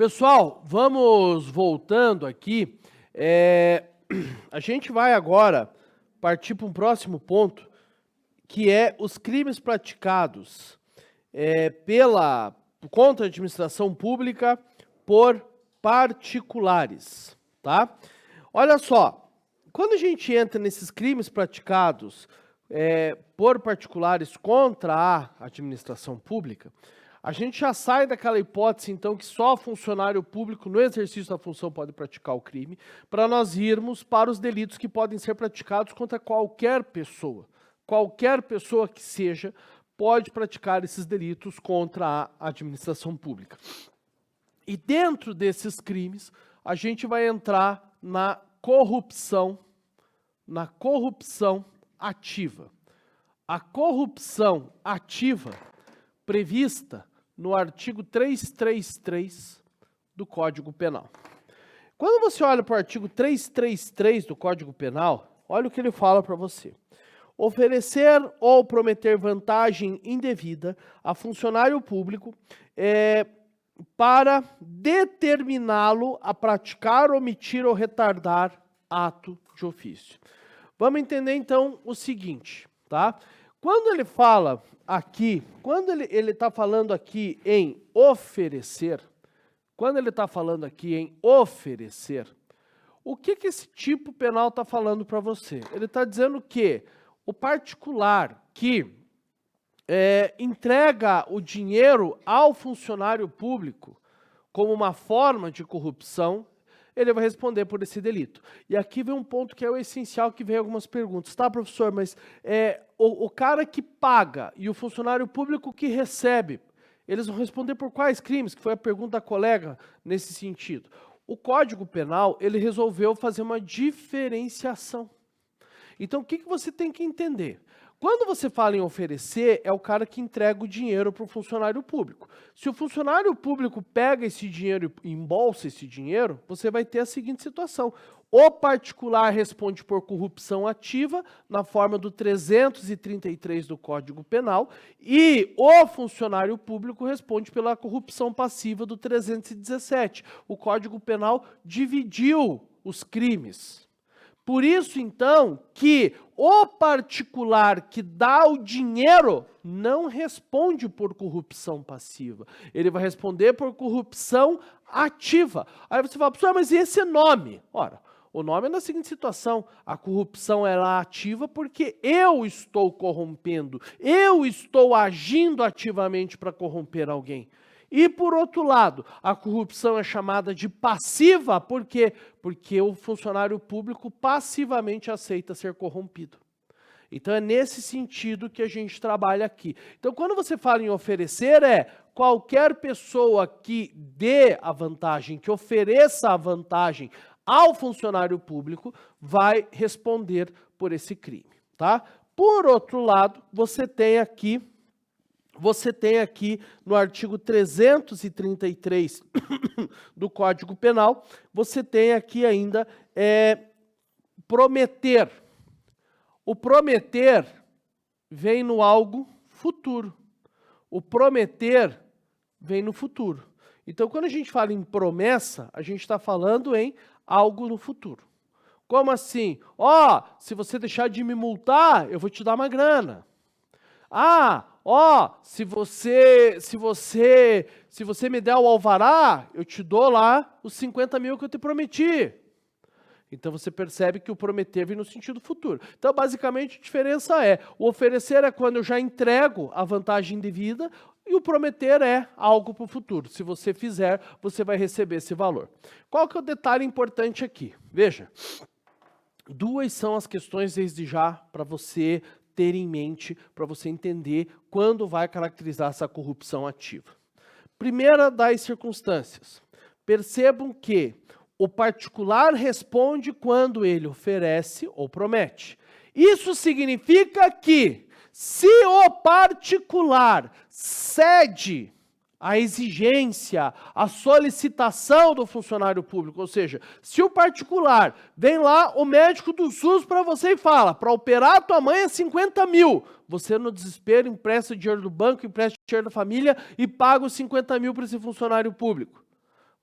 Pessoal, vamos voltando aqui. A gente vai agora partir para um próximo ponto, que é os crimes praticados contra a administração pública por particulares, tá? Olha só, quando a gente entra nesses crimes praticados por particulares contra a administração pública, a gente já sai daquela hipótese, então, que só funcionário público no exercício da função pode praticar o crime, para nós irmos para os delitos que podem ser praticados contra qualquer pessoa. Qualquer pessoa que seja pode praticar esses delitos contra a administração pública. E dentro desses crimes, a gente vai entrar na corrupção ativa. A corrupção ativa prevista no artigo 333 do Código Penal. Quando você olha para o artigo 333 do Código Penal, olha o que ele fala para você. Oferecer ou prometer vantagem indevida a funcionário público para determiná-lo a praticar, omitir ou retardar ato de ofício. Vamos entender então o seguinte, tá? Quando ele fala aqui, quando ele está falando aqui em oferecer, o que esse tipo penal está falando para você? Ele está dizendo que o particular que entrega o dinheiro ao funcionário público como uma forma de corrupção, ele vai responder por esse delito. E aqui vem um ponto que é o essencial, que vem algumas perguntas. Tá, professor, mas o cara que paga e o funcionário público que recebe, eles vão responder por quais crimes? Que foi a pergunta da colega nesse sentido. O Código Penal, ele resolveu fazer uma diferenciação. Então, o que você tem que entender? Quando você fala em oferecer, é o cara que entrega o dinheiro para o funcionário público. Se o funcionário público pega esse dinheiro e embolsa esse dinheiro, você vai ter a seguinte situação. O particular responde por corrupção ativa, na forma do 333 do Código Penal, e o funcionário público responde pela corrupção passiva do 317. O Código Penal dividiu os crimes. Por isso, então, que o particular que dá o dinheiro não responde por corrupção passiva. Ele vai responder por corrupção ativa. Aí você fala, professor, mas e esse nome? Ora, o nome é na seguinte situação, a corrupção é ativa porque eu estou corrompendo, eu estou agindo ativamente para corromper alguém. E, por outro lado, a corrupção é chamada de passiva, por quê? Porque o funcionário público passivamente aceita ser corrompido. Então, é nesse sentido que a gente trabalha aqui. Então, quando você fala em oferecer, qualquer pessoa que dê a vantagem, que ofereça a vantagem ao funcionário público, vai responder por esse crime, tá? Por outro lado, você tem aqui no artigo 333 do Código Penal, você tem aqui ainda prometer. O prometer vem no algo futuro. O prometer vem no futuro. Então, quando a gente fala em promessa, a gente está falando em algo no futuro. Como assim? Se você deixar de me multar, eu vou te dar uma grana. Se você me der o alvará, eu te dou lá os 50 mil que eu te prometi. Então você percebe que o prometer vem no sentido futuro. Então, basicamente, a diferença o oferecer é quando eu já entrego a vantagem devida e o prometer é algo para o futuro. Se você fizer, você vai receber esse valor. Qual que é o detalhe importante aqui? Veja, duas são as questões desde já para você ter em mente, para você entender quando vai caracterizar essa corrupção ativa. Primeira das circunstâncias. Percebam que o particular responde quando ele oferece ou promete. Isso significa que, se o particular cede a exigência, a solicitação do funcionário público, ou seja, se o particular vem lá, o médico do SUS para você e fala, para operar a tua mãe é 50 mil, você no desespero empresta o dinheiro do banco, empresta o dinheiro da família e paga os 50 mil para esse funcionário público.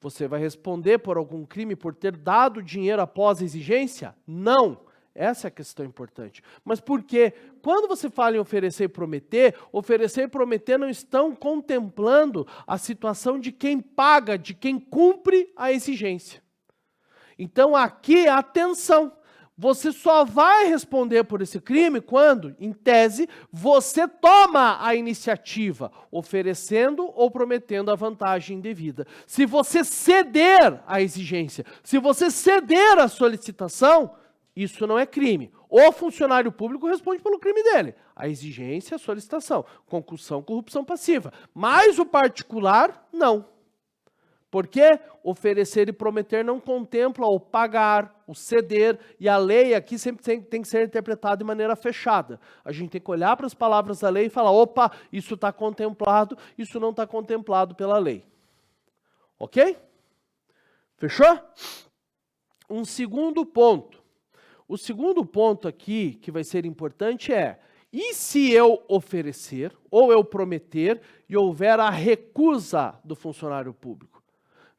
Você vai responder por algum crime por ter dado dinheiro após a exigência? Não. Essa é a questão importante. Mas por quê? Quando você fala em oferecer e prometer não estão contemplando a situação de quem paga, de quem cumpre a exigência. Então aqui, atenção, você só vai responder por esse crime quando, em tese, você toma a iniciativa, oferecendo ou prometendo a vantagem indevida. Se você ceder à exigência, se você ceder à solicitação, isso não é crime. O funcionário público responde pelo crime dele. A exigência, a solicitação, concussão, corrupção passiva. Mas o particular, não. Porque oferecer e prometer não contempla o pagar, o ceder, e a lei aqui sempre tem que ser interpretada de maneira fechada. A gente tem que olhar para as palavras da lei e falar, opa, isso está contemplado, isso não está contemplado pela lei. Ok? Fechou? Um segundo ponto. O segundo ponto aqui, que vai ser importante é, e se eu oferecer, ou eu prometer, e houver a recusa do funcionário público?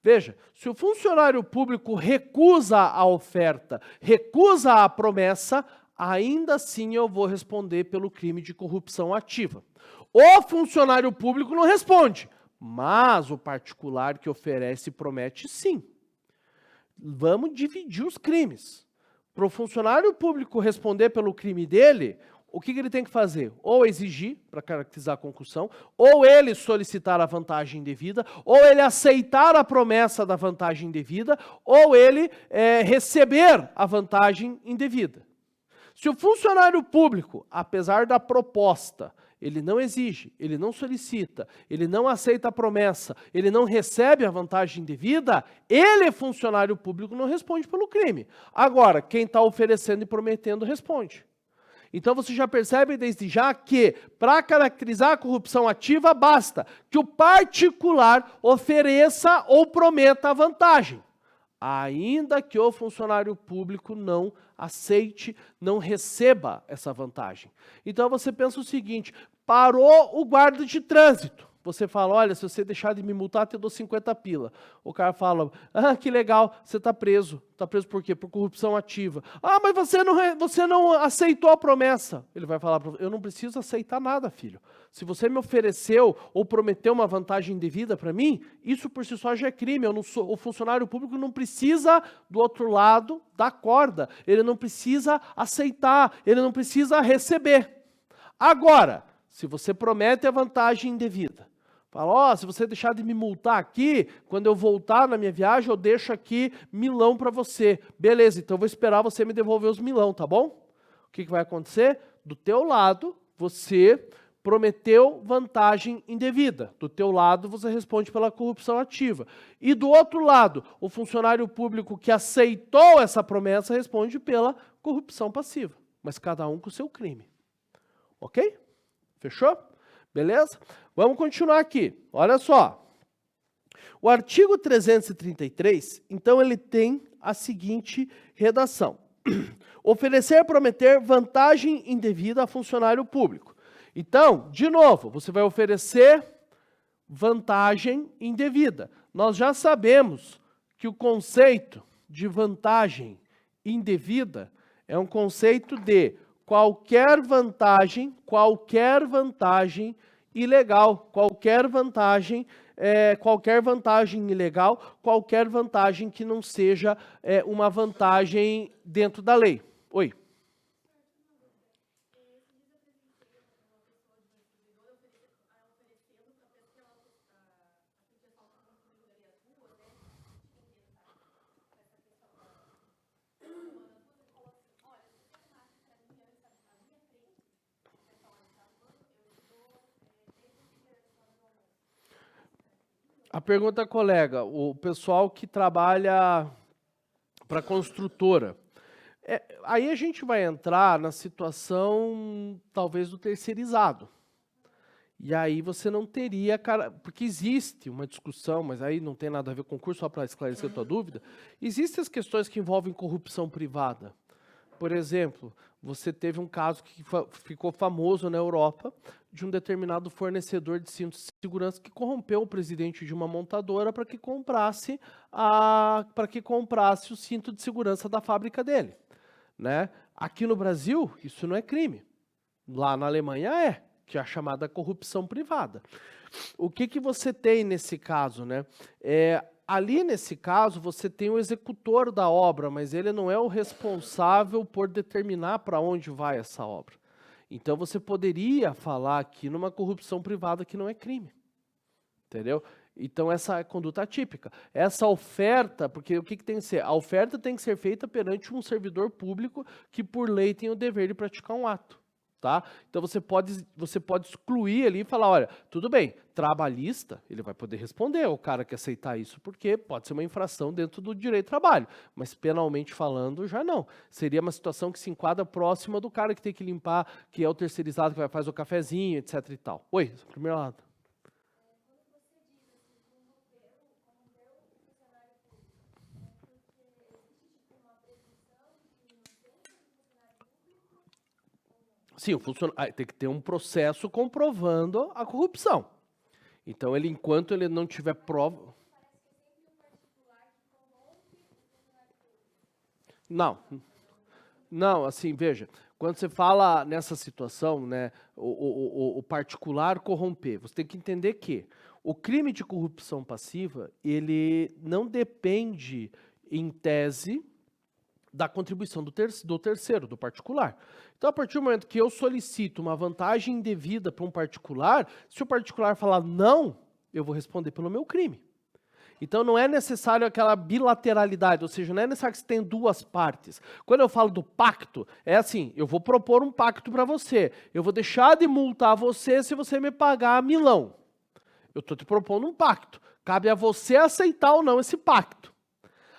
Veja, se o funcionário público recusa a oferta, recusa a promessa, ainda assim eu vou responder pelo crime de corrupção ativa. O funcionário público não responde, mas o particular que oferece e promete, sim. Vamos dividir os crimes. Para o funcionário público responder pelo crime dele, o que ele tem que fazer? Ou exigir, para caracterizar a concussão, ou ele solicitar a vantagem indevida, ou ele aceitar a promessa da vantagem indevida, ou ele receber a vantagem indevida. Se o funcionário público, apesar da proposta, ele não exige, ele não solicita, ele não aceita a promessa, ele não recebe a vantagem indevida, ele, funcionário público, não responde pelo crime. Agora, quem está oferecendo e prometendo responde. Então você já percebe desde já que, para caracterizar a corrupção ativa, basta que o particular ofereça ou prometa a vantagem, ainda que o funcionário público não aceite, não receba essa vantagem. Então você pensa o seguinte, parou o guarda de trânsito. Você fala, olha, se você deixar de me multar, eu te dou 50 pila. O cara fala, ah, que legal, você está preso. Está preso por quê? Por corrupção ativa. Ah, mas você não aceitou a promessa. Ele vai falar, eu não preciso aceitar nada, filho. Se você me ofereceu ou prometeu uma vantagem indevida para mim, isso por si só já é crime. O funcionário público não precisa, do outro lado da corda. Ele não precisa aceitar, ele não precisa receber. Agora, se você promete a vantagem indevida, fala, ó, se você deixar de me multar aqui, quando eu voltar na minha viagem, eu deixo aqui 1.000 para você. Beleza, então eu vou esperar você me devolver os 1.000, tá bom? O que vai acontecer? Do teu lado, você prometeu vantagem indevida. Do teu lado, você responde pela corrupção ativa. E do outro lado, o funcionário público que aceitou essa promessa responde pela corrupção passiva. Mas cada um com o seu crime. Ok? Fechou? Beleza? Vamos continuar aqui. Olha só. O artigo 333, então, ele tem a seguinte redação. Oferecer, prometer vantagem indevida a funcionário público. Então, de novo, você vai oferecer vantagem indevida. Nós já sabemos que o conceito de vantagem indevida é um conceito de qualquer vantagem ilegal, qualquer vantagem ilegal, qualquer vantagem que não seja uma vantagem dentro da lei. Oi. A pergunta, colega, o pessoal que trabalha para construtora, aí a gente vai entrar na situação, talvez, do terceirizado. E aí você não teria, porque existe uma discussão, mas aí não tem nada a ver com o concurso, só para esclarecer a tua dúvida, existem as questões que envolvem corrupção privada. Por exemplo, você teve um caso que ficou famoso na Europa, de um determinado fornecedor de cintos de segurança que corrompeu o presidente de uma montadora para que comprasse o cinto de segurança da fábrica dele, né? Aqui no Brasil, isso não é crime. Lá na Alemanha que é a chamada corrupção privada. O que você tem nesse caso, né? Ali nesse caso, você tem o executor da obra, mas ele não é o responsável por determinar para onde vai essa obra. Então, você poderia falar aqui numa corrupção privada que não é crime. Entendeu? Então, essa é a conduta atípica. Essa oferta, porque o que tem que ser? A oferta tem que ser feita perante um servidor público que, por lei, tem o dever de praticar um ato. Tá? Então, você pode excluir ali e falar, olha, tudo bem, trabalhista, ele vai poder responder o cara que aceitar isso, porque pode ser uma infração dentro do direito do trabalho, mas penalmente falando, já não. Seria uma situação que se enquadra próxima do cara que tem que limpar, que é o terceirizado, que vai fazer o cafezinho, etc e tal. Oi, primeiro lado. Sim, tem que ter um processo comprovando a corrupção. Então, enquanto ele não tiver prova... Não, assim, veja, quando você fala nessa situação, né, o particular corromper, você tem que entender que o crime de corrupção passiva, ele não depende, em tese, da contribuição do terceiro, do particular. Então, a partir do momento que eu solicito uma vantagem indevida para um particular, se o particular falar não, eu vou responder pelo meu crime. Então, não é necessário aquela bilateralidade, ou seja, não é necessário que você tenha duas partes. Quando eu falo do pacto, é assim, eu vou propor um pacto para você, eu vou deixar de multar você se você me pagar milão. Eu estou te propondo um pacto. Cabe a você aceitar ou não esse pacto.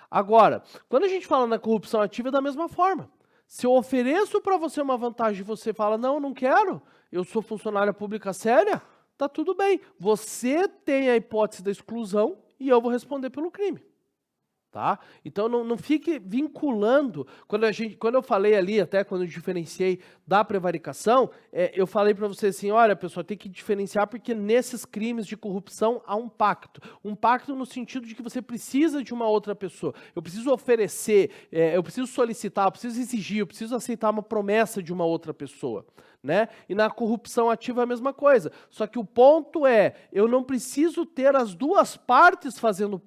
Agora, quando a gente fala na corrupção ativa, é da mesma forma. Se eu ofereço para você uma vantagem e você fala, não, não quero, eu sou funcionária pública séria, tá tudo bem. Você tem a hipótese da exclusão e eu vou responder pelo crime. Tá? Então, não fique vinculando. Quando eu falei ali, até quando eu diferenciei da prevaricação, eu falei para você assim, olha, pessoal, tem que diferenciar porque nesses crimes de corrupção há um pacto. Um pacto no sentido de que você precisa de uma outra pessoa. Eu preciso oferecer, eu preciso solicitar, eu preciso exigir, eu preciso aceitar uma promessa de uma outra pessoa. Né? E na corrupção ativa é a mesma coisa. Só que o ponto eu não preciso ter as duas partes fazendo,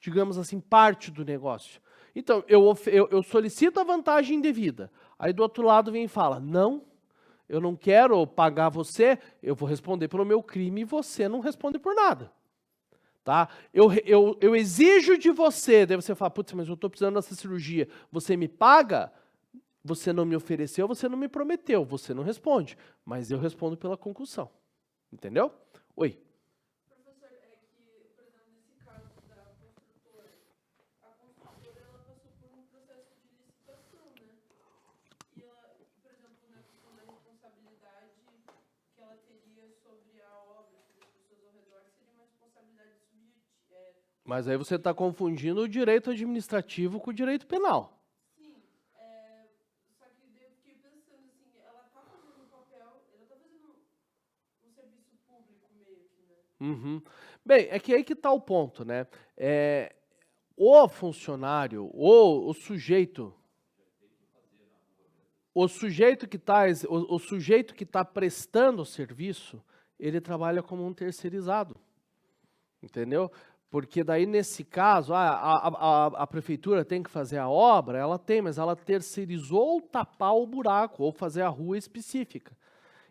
digamos assim, parte do negócio. Então, eu solicito a vantagem indevida. Aí do outro lado vem e fala, não, eu não quero pagar você, eu vou responder pelo meu crime e você não responde por nada. Tá? Eu exijo de você, daí você fala, putz, mas eu estou precisando dessa cirurgia, você me paga? Você não me ofereceu, você não me prometeu, você não responde, mas eu respondo pela concussão. Entendeu? Oi. Mas aí você está confundindo o direito administrativo com o direito penal. Sim, só que eu fiquei pensando assim, ela está fazendo um papel, ela está fazendo um serviço público meio que, né? Uhum. Bem, é que aí que está o ponto, né? O funcionário, o sujeito que está prestando o serviço, ele trabalha como um terceirizado. Entendeu? Porque daí, nesse caso, a prefeitura tem que fazer a obra, ela tem, mas ela terceirizou tapar o buraco ou fazer a rua específica.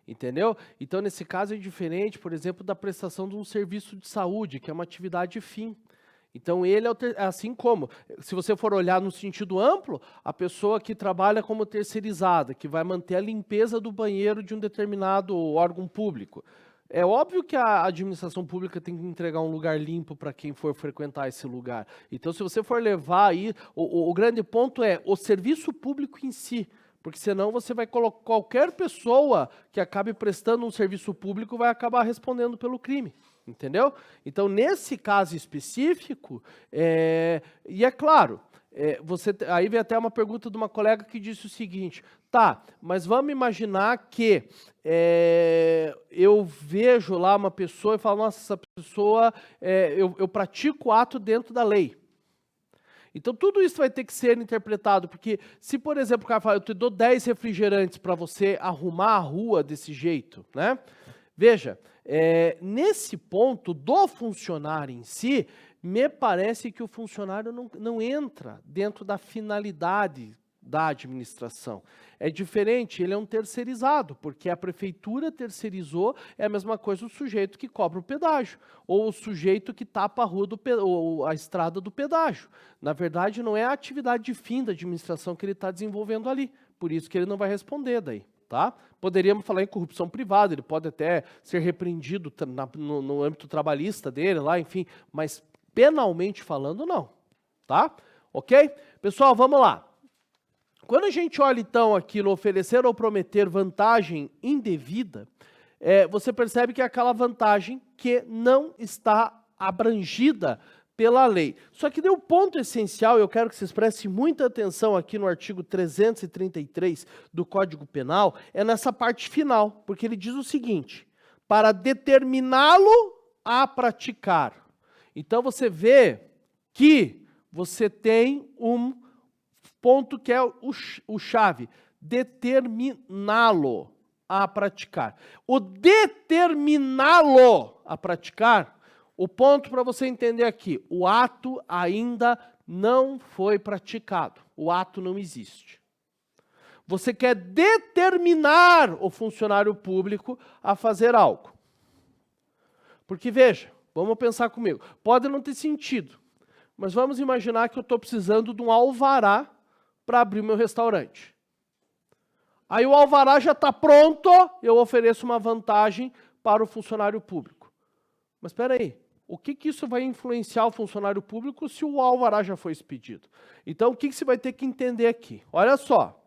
Entendeu? Então, nesse caso, é diferente, por exemplo, da prestação de um serviço de saúde, que é uma atividade fim. Então, ele assim como, se você for olhar no sentido amplo, a pessoa que trabalha como terceirizada, que vai manter a limpeza do banheiro de um determinado órgão público. É óbvio que a administração pública tem que entregar um lugar limpo para quem for frequentar esse lugar. Então, se você for levar aí, o grande ponto é o serviço público em si. Porque senão você vai colocar qualquer pessoa que acabe prestando um serviço público vai acabar respondendo pelo crime. Entendeu? Então, nesse caso específico, e é claro, Aí vem até uma pergunta de uma colega que disse o seguinte, tá, mas vamos imaginar que eu vejo lá uma pessoa e falo, nossa, essa pessoa, eu pratico o ato dentro da lei. Então tudo isso vai ter que ser interpretado, porque se, por exemplo, o cara fala, eu te dou 10 refrigerantes para você arrumar a rua desse jeito, né? Veja, nesse ponto do funcionário em si, me parece que o funcionário não entra dentro da finalidade da administração. É diferente, ele é um terceirizado, porque a prefeitura terceirizou, é a mesma coisa o sujeito que cobra o pedágio, ou o sujeito que tapa a rua ou a estrada do pedágio. Na verdade, não é a atividade de fim da administração que ele está desenvolvendo ali, por isso que ele não vai responder daí. Tá? Poderíamos falar em corrupção privada, ele pode até ser repreendido no âmbito trabalhista dele, lá, enfim, mas penalmente falando, não. Tá? Ok? Pessoal, vamos lá. Quando a gente olha, então, aqui no oferecer ou prometer vantagem indevida, você percebe que é aquela vantagem que não está abrangida pela lei. Só que o ponto essencial, eu quero que vocês prestem muita atenção aqui no artigo 333 do Código Penal, é nessa parte final, porque ele diz o seguinte, para determiná-lo a praticar. Então você vê que você tem um ponto que é o chave, determiná-lo a praticar. O determiná-lo a praticar, o ponto para você entender aqui, o ato ainda não foi praticado, o ato não existe. Você quer determinar o funcionário público a fazer algo. Porque veja, vamos pensar comigo, pode não ter sentido, mas vamos imaginar que eu estou precisando de um alvará para abrir o meu restaurante. Aí o alvará já está pronto, eu ofereço uma vantagem para o funcionário público. Mas espera aí, o que isso vai influenciar o funcionário público se o alvará já foi expedido? Então, o que você vai ter que entender aqui? Olha só,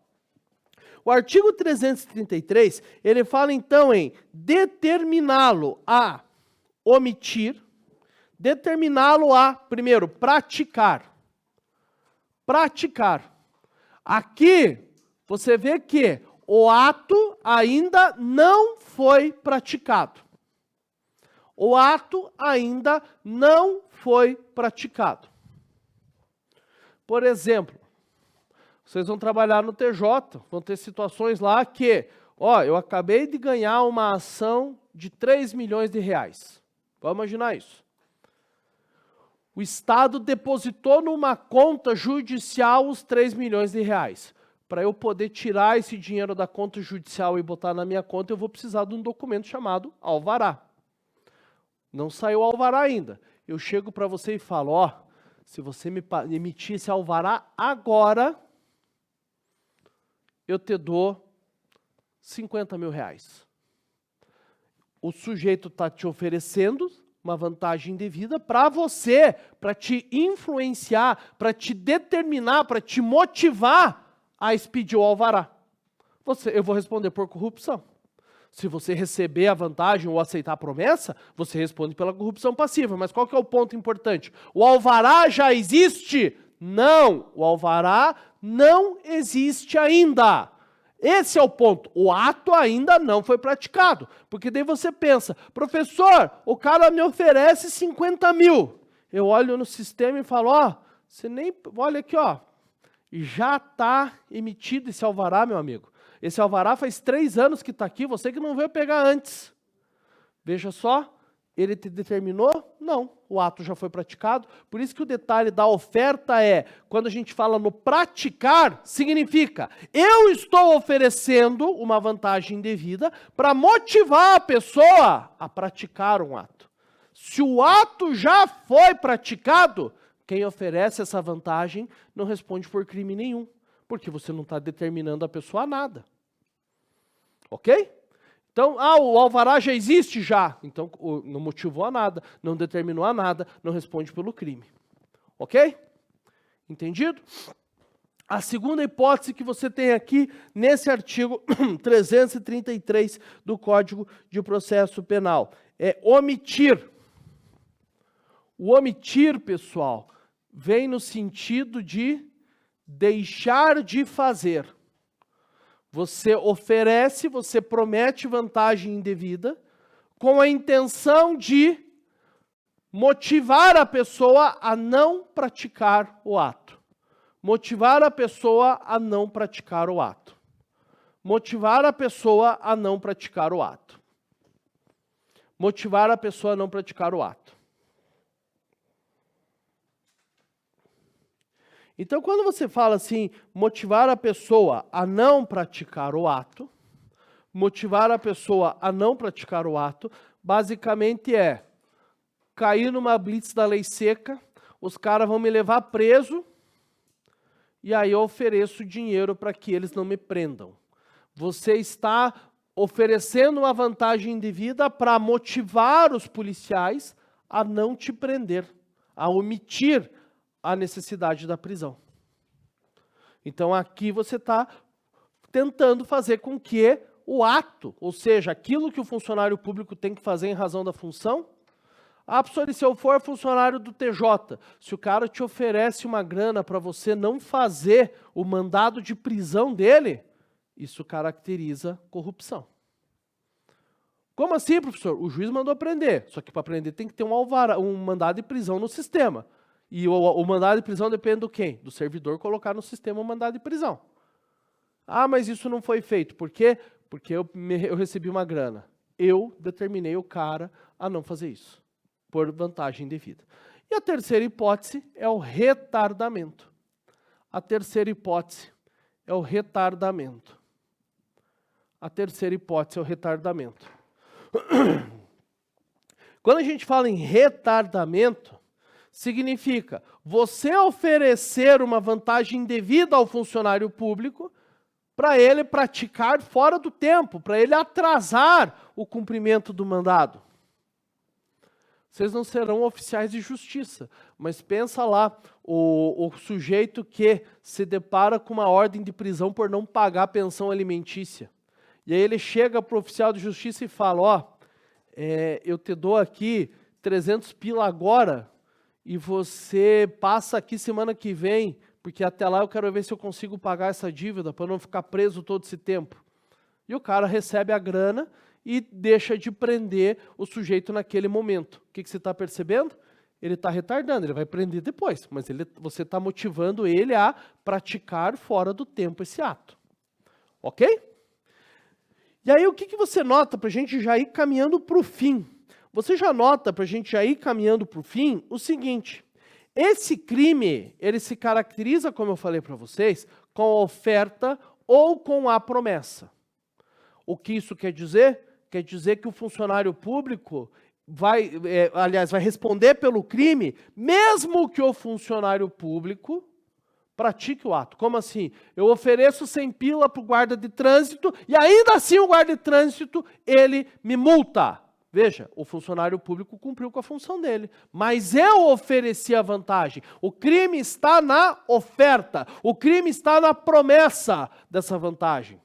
o artigo 333, ele fala então em determiná-lo a omitir, determiná-lo a, primeiro, praticar. Praticar. Aqui, você vê que o ato ainda não foi praticado. O ato ainda não foi praticado. Por exemplo, vocês vão trabalhar no TJ, vão ter situações lá que, eu acabei de ganhar uma ação de 3 milhões de reais. Vamos imaginar isso. O Estado depositou numa conta judicial os 3 milhões de reais. Para eu poder tirar esse dinheiro da conta judicial e botar na minha conta, eu vou precisar de um documento chamado alvará. Não saiu o alvará ainda. Eu chego para você e falo, se você me emitir esse alvará agora, eu te dou 50 mil reais. O sujeito está te oferecendo uma vantagem indevida para você, para te influenciar, para te determinar, para te motivar a expedir o alvará. Eu vou responder por corrupção. Se você receber a vantagem ou aceitar a promessa, você responde pela corrupção passiva. Mas qual que é o ponto importante? O alvará já existe? Não, o alvará não existe ainda. Esse é o ponto. O ato ainda não foi praticado. Porque daí você pensa, professor, o cara me oferece 50 mil. Eu olho no sistema e falo, você nem... Olha aqui, já está emitido esse alvará, meu amigo. Esse alvará faz 3 anos que está aqui, você que não veio pegar antes. Veja só, ele te determinou? Não, o ato já foi praticado. Por isso que o detalhe da oferta quando a gente fala no praticar, significa, eu estou oferecendo uma vantagem indevida para motivar a pessoa a praticar um ato. Se o ato já foi praticado, quem oferece essa vantagem não responde por crime nenhum, porque você não está determinando a pessoa a nada. Ok? Então, o alvará já existe já, então não motivou a nada, não determinou a nada, não responde pelo crime. Ok? Entendido? A segunda hipótese que você tem aqui nesse artigo 333 do Código de Processo Penal é omitir. O omitir, pessoal, vem no sentido de deixar de fazer. Você oferece, você promete vantagem indevida com a intenção de motivar a pessoa a não praticar o ato. Motivar a pessoa a não praticar o ato. Motivar a pessoa a não praticar o ato. Motivar a pessoa a não praticar o ato. Então, quando você fala assim, motivar a pessoa a não praticar o ato, motivar a pessoa a não praticar o ato, basicamente é cair numa blitz da lei seca, os caras vão me levar preso, e aí eu ofereço dinheiro para que eles não me prendam. Você está oferecendo uma vantagem indevida para motivar os policiais a não te prender, a omitir a necessidade da prisão. Então aqui você está tentando fazer com que o ato, ou seja, aquilo que o funcionário público tem que fazer em razão da função. Professor, se eu for funcionário do TJ, se o cara te oferece uma grana para você não fazer o mandado de prisão dele, isso caracteriza corrupção. Como assim, professor? O juiz mandou prender, só que para prender tem que ter um mandado de prisão no sistema. E o mandado de prisão depende do quem? Do servidor colocar no sistema o mandado de prisão. Mas isso não foi feito. Por quê? Porque eu recebi uma grana. Eu determinei o cara a não fazer isso, por vantagem indevida. E a terceira hipótese é o retardamento. A terceira hipótese é o retardamento. A terceira hipótese é o retardamento. Quando a gente fala em retardamento, significa você oferecer uma vantagem indevida ao funcionário público para ele praticar fora do tempo, para ele atrasar o cumprimento do mandado. Vocês não serão oficiais de justiça, mas pensa lá, o sujeito que se depara com uma ordem de prisão por não pagar pensão alimentícia. E aí ele chega para o oficial de justiça e fala, eu te dou aqui 300 pila agora, e você passa aqui semana que vem, porque até lá eu quero ver se eu consigo pagar essa dívida para não ficar preso todo esse tempo. E o cara recebe a grana e deixa de prender o sujeito naquele momento. O que você está percebendo? Ele está retardando, ele vai prender depois, mas você está motivando ele a praticar fora do tempo esse ato. Ok? E aí o que você nota para a gente já ir caminhando para o fim? Você já nota, para a gente já ir caminhando para o fim, o seguinte: esse crime, ele se caracteriza, como eu falei para vocês, com a oferta ou com a promessa. O que isso quer dizer? Quer dizer que o funcionário público vai responder pelo crime, mesmo que o funcionário público pratique o ato. Como assim? Eu ofereço 100 pila para o guarda de trânsito e ainda assim o guarda de trânsito, ele me multa. Veja, o funcionário público cumpriu com a função dele, mas eu ofereci a vantagem. O crime está na oferta, o crime está na promessa dessa vantagem.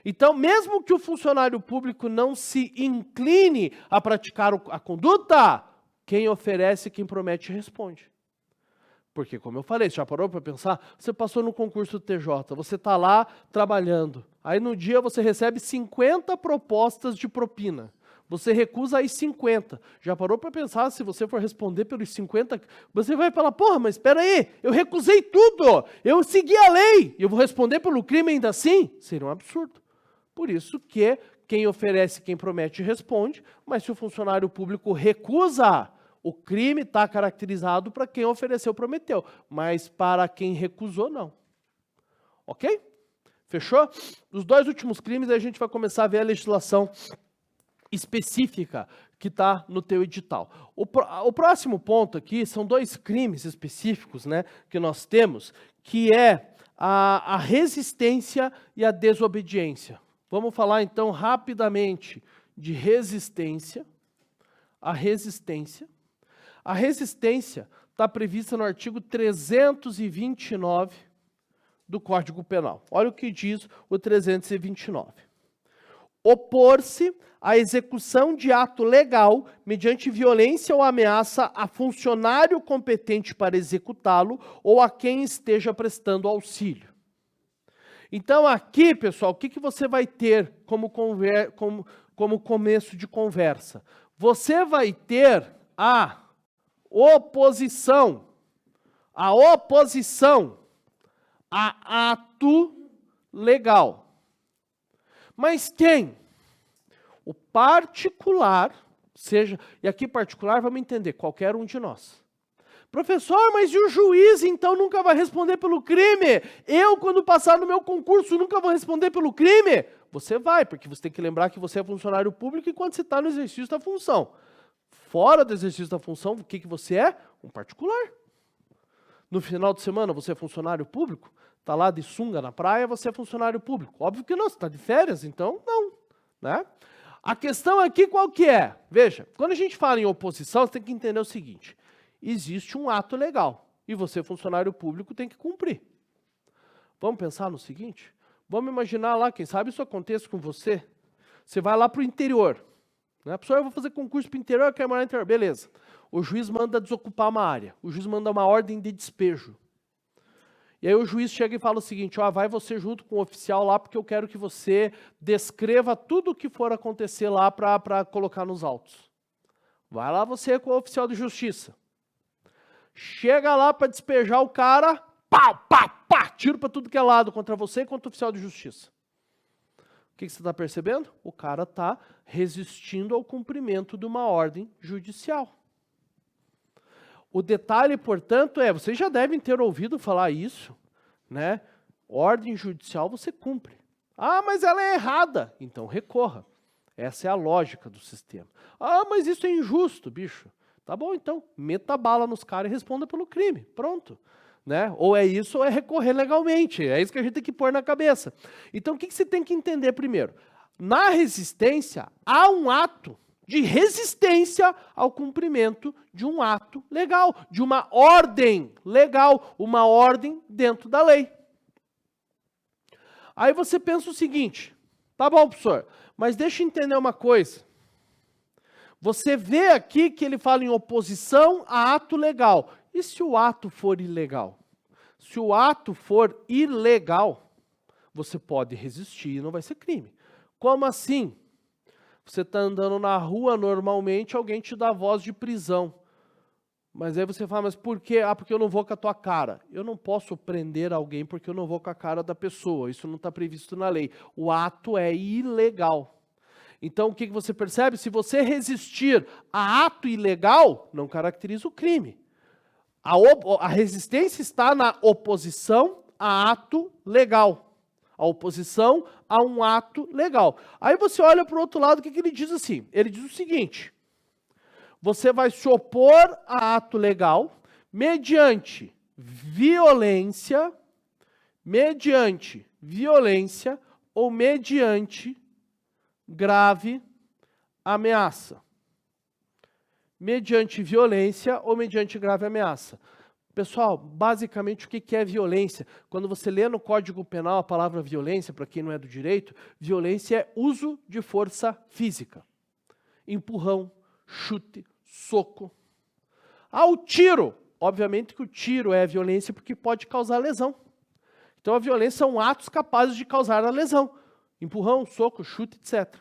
Então, mesmo que o funcionário público não se incline a praticar a conduta, quem oferece, quem promete, responde. Porque, como eu falei, você já parou para pensar? Você passou no concurso do TJ, você está lá trabalhando, aí no dia você recebe 50 propostas de propina. Você recusa as 50. Já parou para pensar, se você for responder pelos 50, você vai falar, porra, mas espera aí, eu recusei tudo, eu segui a lei, e eu vou responder pelo crime ainda assim? Seria um absurdo. Por isso que quem oferece, quem promete, responde, mas se o funcionário público recusa, o crime está caracterizado para quem ofereceu, prometeu, mas para quem recusou, não. Ok? Fechou? Os dois últimos crimes, a gente vai começar a ver a legislação específica que está no teu edital. O próximo ponto aqui são dois crimes específicos, né, que nós temos, que é a resistência e a desobediência. Vamos falar então rapidamente de resistência. A resistência está prevista no artigo 329 do Código Penal. Olha o que diz o 329. opor-se à execução de ato legal mediante violência ou ameaça a funcionário competente para executá-lo ou a quem esteja prestando auxílio. Então aqui, pessoal, o que você vai ter como começo de conversa? Você vai ter a oposição a ato legal. Mas quem? O particular, e aqui particular vamos entender, qualquer um de nós. Professor, mas e o juiz então nunca vai responder pelo crime? Eu, quando passar no meu concurso, nunca vou responder pelo crime? Você vai, porque você tem que lembrar que você é funcionário público enquanto você está no exercício da função. Fora do exercício da função, o que você é? Um particular. No final de semana, você é funcionário público? Está lá de sunga na praia, você é funcionário público. Óbvio que não, você está de férias, então não. Né? A questão aqui qual que é? Veja, quando a gente fala em oposição, você tem que entender o seguinte. Existe um ato legal e você, funcionário público, tem que cumprir. Vamos pensar no seguinte? Vamos imaginar lá, quem sabe isso aconteça com você. Você vai lá para o interior. Né? Professor, eu vou fazer concurso para o interior, eu quero morar no interior. Beleza. O juiz manda desocupar uma área. O juiz manda uma ordem de despejo. E aí o juiz chega e fala o seguinte, ó, vai você junto com o oficial lá, porque eu quero que você descreva tudo o que for acontecer lá para colocar nos autos. Vai lá você com o oficial de justiça. Chega lá para despejar o cara, pá, pá, pá, tiro para tudo que é lado contra você e contra o oficial de justiça. O que você está percebendo? O cara está resistindo ao cumprimento de uma ordem judicial. O detalhe, portanto, vocês já devem ter ouvido falar isso, né? Ordem judicial você cumpre. Ah, mas ela é errada. Então recorra. Essa é a lógica do sistema. Ah, mas isso é injusto, bicho. Tá bom, então, meta a bala nos caras e responda pelo crime. Pronto. Né? Ou é isso ou é recorrer legalmente. É isso que a gente tem que pôr na cabeça. Então, o que você tem que entender primeiro? Na resistência, há um ato de resistência ao cumprimento de um ato legal, de uma ordem legal, uma ordem dentro da lei. Aí você pensa o seguinte, tá bom, professor, mas deixa eu entender uma coisa. Você vê aqui que ele fala em oposição a ato legal. E se o ato for ilegal? Se o ato for ilegal, você pode resistir e não vai ser crime. Como assim? Você está andando na rua normalmente, alguém te dá voz de prisão. Mas aí você fala, mas por quê? Ah, porque eu não vou com a tua cara. Eu não posso prender alguém porque eu não vou com a cara da pessoa. Isso não está previsto na lei. O ato é ilegal. Então, o que você percebe? Se resistir a ato ilegal, não caracteriza o crime. A resistência está na oposição a ato legal. A oposição a um ato legal. Aí você olha para o outro lado, o que ele diz assim? Ele diz o seguinte, você vai se opor a ato legal mediante violência ou mediante grave ameaça. Mediante violência ou mediante grave ameaça. Pessoal, basicamente o que é violência? Quando você lê no Código Penal a palavra violência, para quem não é do direito, violência é uso de força física. Empurrão, chute, soco. Ah, o tiro. Obviamente que o tiro é violência porque pode causar lesão. Então a violência são atos capazes de causar a lesão. Empurrão, soco, chute, etc.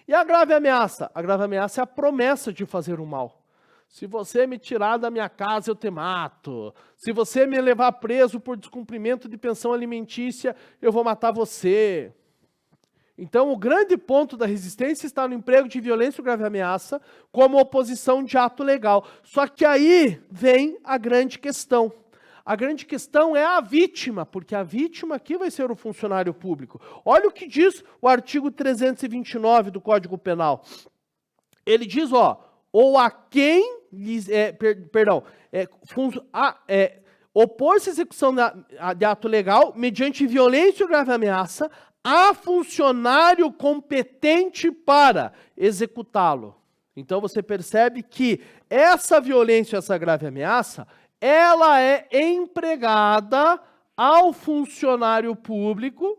E a grave ameaça? A grave ameaça é a promessa de fazer o mal. Se você me tirar da minha casa, eu te mato. Se você me levar preso por descumprimento de pensão alimentícia, eu vou matar você. Então, o grande ponto da resistência está no emprego de violência ou grave ameaça como oposição de ato legal. Só que aí vem a grande questão. A grande questão é a vítima, porque a vítima aqui vai ser o funcionário público. Olha o que diz o artigo 329 do Código Penal. Ele diz, ou a quem opor-se à execução de ato legal mediante violência ou grave ameaça a funcionário competente para executá-lo. Então você percebe que essa violência, essa grave ameaça, ela é empregada ao funcionário público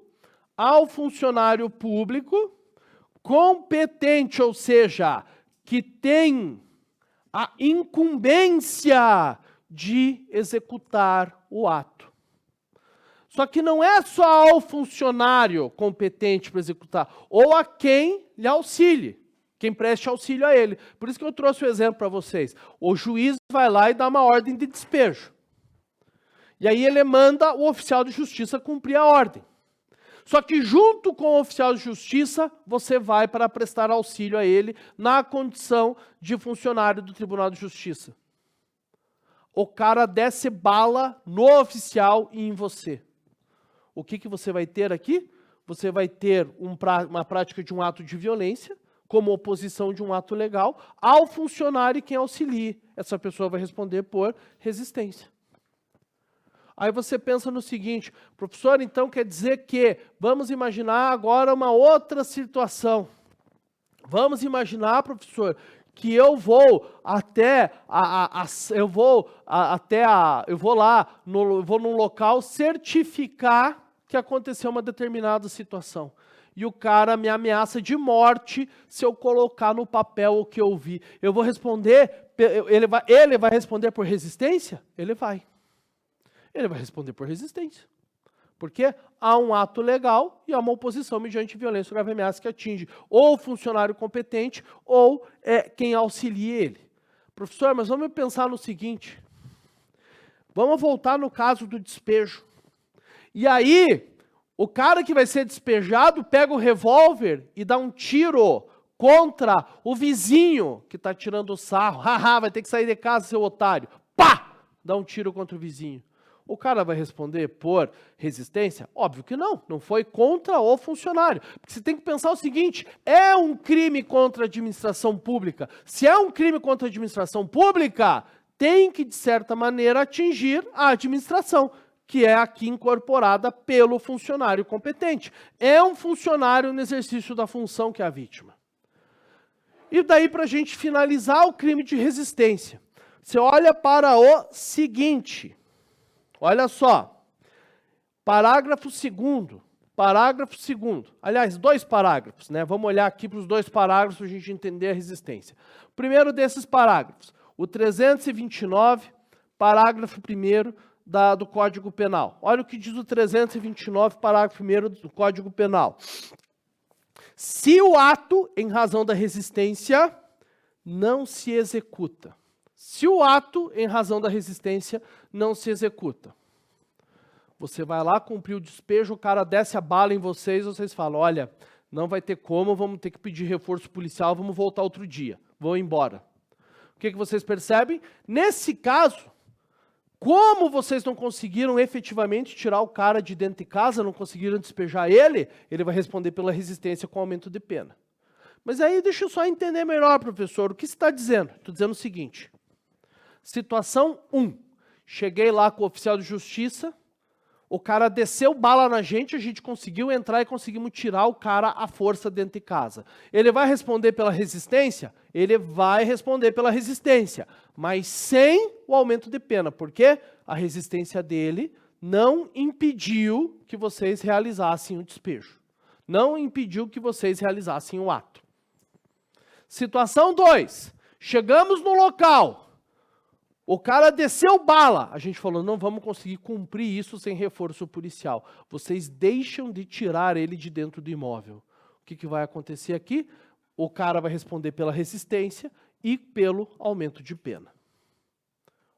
competente, ou seja, que tem a incumbência de executar o ato. Só que não é só ao funcionário competente para executar, ou a quem lhe auxilie, quem preste auxílio a ele. Por isso que eu trouxe o exemplo para vocês. O juiz vai lá e dá uma ordem de despejo. E aí ele manda o oficial de justiça cumprir a ordem. Só que junto com o oficial de justiça, você vai para prestar auxílio a ele na condição de funcionário do Tribunal de Justiça. O cara desce bala no oficial e em você. O que você vai ter aqui? Você vai ter uma prática de um ato de violência, como oposição de um ato legal, ao funcionário e quem auxilie. Essa pessoa vai responder por resistência. Aí você pensa no seguinte, professor, então quer dizer que, vamos imaginar agora uma outra situação. Vamos imaginar, professor, que eu vou num local certificar que aconteceu uma determinada situação. E o cara me ameaça de morte se eu colocar no papel o que eu vi. Eu vou responder, ele vai responder por resistência? Ele vai. Ele vai responder por resistência. Porque há um ato legal e há uma oposição mediante violência ou grave ameaça que atinge ou o funcionário competente ou quem auxilia ele. Professor, mas vamos pensar no seguinte. Vamos voltar no caso do despejo. E aí, o cara que vai ser despejado pega o revólver e dá um tiro contra o vizinho que está tirando o sarro. Haha, vai ter que sair de casa, seu otário. Pá! Dá um tiro contra o vizinho. O cara vai responder por resistência? Óbvio que não. Não foi contra o funcionário. Porque você tem que pensar o seguinte, é um crime contra a administração pública. Se é um crime contra a administração pública, tem que, de certa maneira, atingir a administração, que é aqui incorporada pelo funcionário competente. É um funcionário no exercício da função que é a vítima. E daí, para a gente finalizar o crime de resistência, você olha para o seguinte, olha só, parágrafo 2º, aliás, 2 parágrafos, né? Vamos olhar aqui para os 2 parágrafos para a gente entender a resistência. O primeiro desses parágrafos, o 329, parágrafo 1º, do Código Penal. Olha o que diz o 329, parágrafo 1º do Código Penal. Se o ato, em razão da resistência, não se executa. Se o ato, em razão da resistência, não se executa. Você vai lá, cumprir o despejo, o cara desce a bala em vocês falam, olha, não vai ter como, vamos ter que pedir reforço policial, vamos voltar outro dia, vão embora. O que vocês percebem? Nesse caso, como vocês não conseguiram efetivamente tirar o cara de dentro de casa, não conseguiram despejar ele, ele vai responder pela resistência com aumento de pena. Mas aí deixa eu só entender melhor, professor, o que você está dizendo? Estou dizendo o seguinte, situação 1, cheguei lá com o oficial de justiça, o cara desceu bala na gente, a gente conseguiu entrar e conseguimos tirar o cara à força dentro de casa. Ele vai responder pela resistência? Ele vai responder pela resistência, mas sem o aumento de pena, porque a resistência dele não impediu que vocês realizassem o despejo. Não impediu que vocês realizassem o ato. Situação 2, chegamos no local. O cara desceu bala. A gente falou, não vamos conseguir cumprir isso sem reforço policial. Vocês deixam de tirar ele de dentro do imóvel. O que vai acontecer aqui? O cara vai responder pela resistência e pelo aumento de pena.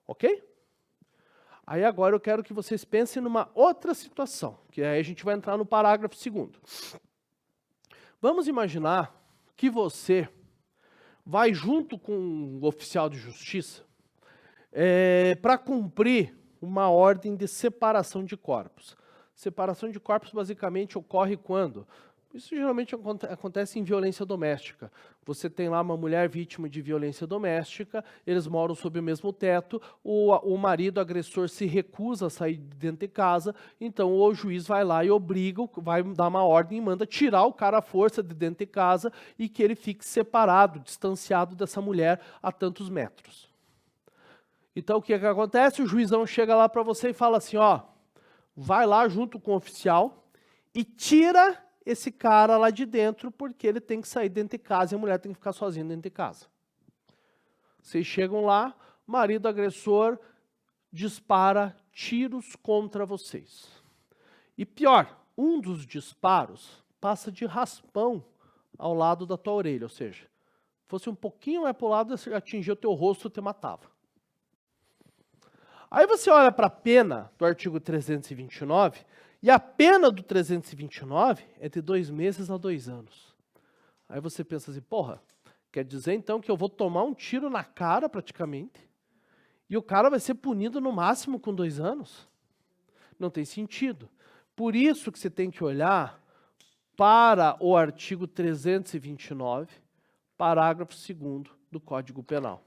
Ok? Aí agora eu quero que vocês pensem numa outra situação, que aí a gente vai entrar no parágrafo 2º. Vamos imaginar que você vai junto com um oficial de justiça para cumprir uma ordem de separação de corpos. Separação de corpos basicamente ocorre quando? Isso geralmente acontece em violência doméstica. Você tem lá uma mulher vítima de violência doméstica, eles moram sob o mesmo teto, o marido agressor se recusa a sair de dentro de casa, então o juiz vai lá e obriga, vai dar uma ordem e manda tirar o cara à força de dentro de casa e que ele fique separado, distanciado dessa mulher a tantos metros. Então o que acontece? O juizão chega lá para você e fala assim, ó, vai lá junto com o oficial e tira esse cara lá de dentro, porque ele tem que sair dentro de casa e a mulher tem que ficar sozinha dentro de casa. Vocês chegam lá, marido agressor dispara tiros contra vocês. E pior, um dos disparos passa de raspão ao lado da tua orelha, ou seja, fosse um pouquinho mais para o lado, atingir o teu rosto, te matava. Aí você olha para a pena do artigo 329, e a pena do 329 é de 2 meses a 2 anos. Aí você pensa assim, porra, quer dizer então que eu vou tomar um tiro na cara praticamente, e o cara vai ser punido no máximo com 2 anos? Não tem sentido. Por isso que você tem que olhar para o artigo 329, parágrafo 2º do Código Penal.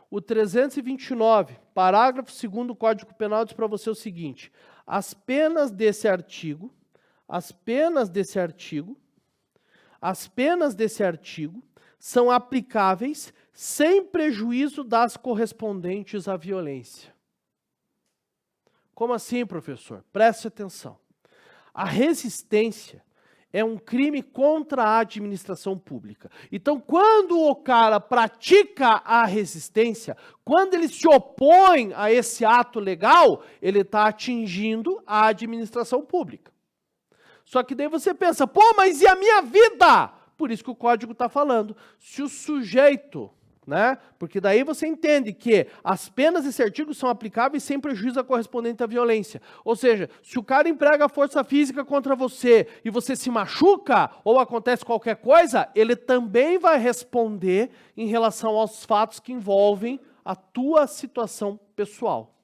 O 329, parágrafo 2º do Código Penal diz para você o seguinte: as penas desse artigo são aplicáveis sem prejuízo das correspondentes à violência. Como assim, professor? Preste atenção. A resistência é um crime contra a administração pública. Então, quando o cara pratica a resistência, quando ele se opõe a esse ato legal, ele está atingindo a administração pública. Só que daí você pensa, pô, mas e a minha vida? Por isso que o código está falando. Se o sujeito, né? Porque daí você entende que as penas desse artigo são aplicáveis sem prejuízo correspondente à violência. Ou seja, se o cara emprega força física contra você e você se machuca ou acontece qualquer coisa, ele também vai responder em relação aos fatos que envolvem a tua situação pessoal.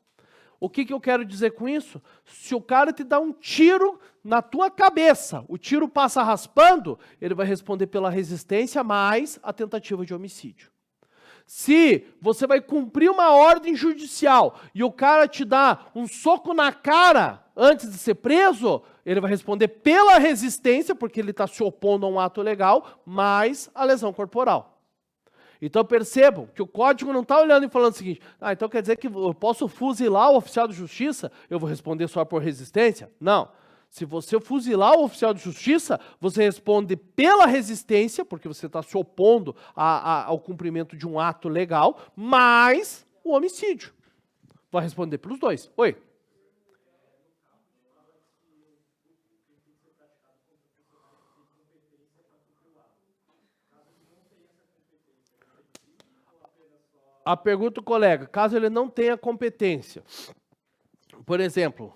O que eu quero dizer com isso? Se o cara te dá um tiro na tua cabeça, o tiro passa raspando, ele vai responder pela resistência mais a tentativa de homicídio. Se você vai cumprir uma ordem judicial e o cara te dá um soco na cara antes de ser preso, ele vai responder pela resistência, porque ele está se opondo a um ato legal, mais a lesão corporal. Então percebam que o código não está olhando e falando o seguinte, então quer dizer que eu posso fuzilar o oficial de justiça, eu vou responder só por resistência? Não. Se você fuzilar o oficial de justiça, você responde pela resistência, porque você está se opondo ao cumprimento de um ato legal, mais o homicídio. Vai responder pelos dois. Oi? A pergunta do colega, caso ele não tenha competência, por exemplo,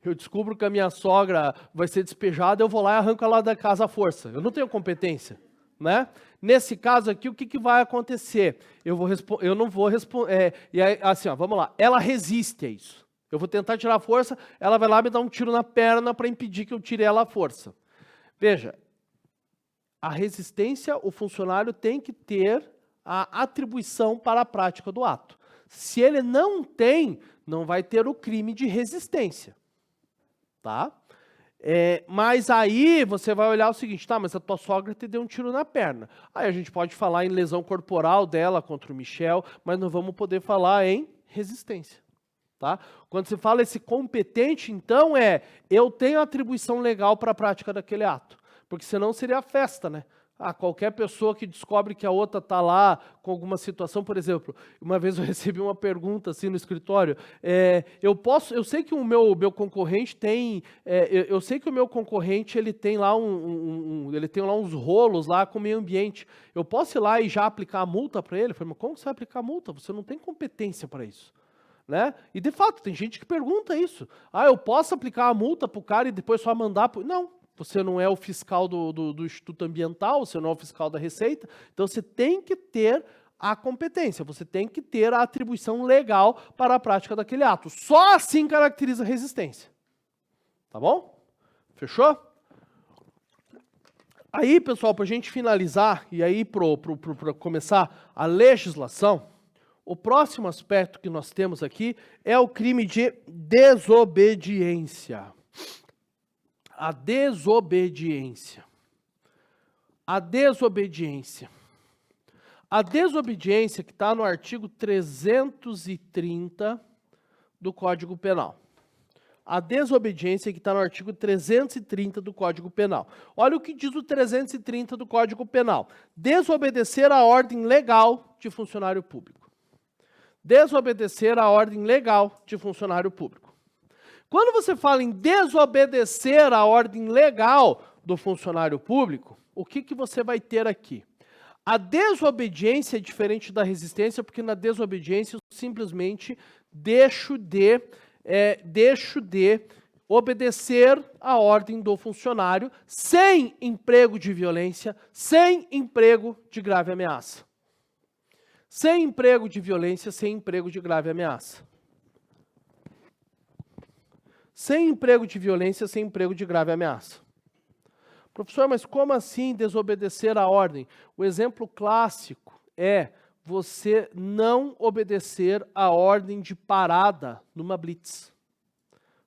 eu descubro que a minha sogra vai ser despejada, eu vou lá e arranco ela da casa à força. Eu não tenho competência, né? Nesse caso aqui, o que vai acontecer? Eu não vou responder. E aí, assim, ó, vamos lá. Ela resiste a isso. Eu vou tentar tirar a força, ela vai lá e me dar um tiro na perna para impedir que eu tire ela à força. Veja, a resistência, o funcionário tem que ter a atribuição para a prática do ato. Se ele não tem, não vai ter o crime de resistência, tá? Mas aí você vai olhar o seguinte, tá, mas a tua sogra te deu um tiro na perna. Aí a gente pode falar em lesão corporal dela contra o Michel, mas não vamos poder falar em resistência, tá? Quando se fala esse competente, então eu tenho atribuição legal para a prática daquele ato, porque senão seria festa, né? Qualquer pessoa que descobre que a outra está lá com alguma situação, por exemplo, uma vez eu recebi uma pergunta assim no escritório, eu sei que o meu concorrente tem, eu sei que o meu concorrente ele tem lá ele tem lá uns rolos lá com o meio ambiente, eu posso ir lá e já aplicar a multa para ele? Eu falei, mas como você vai aplicar a multa? Você não tem competência para isso. Né? E de fato, tem gente que pergunta isso. Eu posso aplicar a multa para o cara e depois só mandar Não. Você não é o fiscal do Instituto Ambiental, você não é o fiscal da Receita, então você tem que ter a competência, você tem que ter a atribuição legal para a prática daquele ato. Só assim caracteriza a resistência. Tá bom? Fechou? Aí, pessoal, para a gente finalizar, e aí para começar a legislação, o próximo aspecto que nós temos aqui é o crime de desobediência. A desobediência. A desobediência. A desobediência que está no artigo 330 do Código Penal. a desobediência que está no artigo 330 do Código Penal. Olha o que diz o 330 do Código Penal. Desobedecer a ordem legal de funcionário público. Desobedecer a ordem legal de funcionário público. Quando você fala em desobedecer a ordem legal do funcionário público, o que você vai ter aqui? A desobediência é diferente da resistência, porque na desobediência eu simplesmente deixo de obedecer a ordem do funcionário sem emprego de violência, sem emprego de grave ameaça. Sem emprego de violência, sem emprego de grave ameaça. Sem emprego de violência, sem emprego de grave ameaça. Professor, mas como assim desobedecer a ordem? O exemplo clássico é você não obedecer a ordem de parada numa blitz.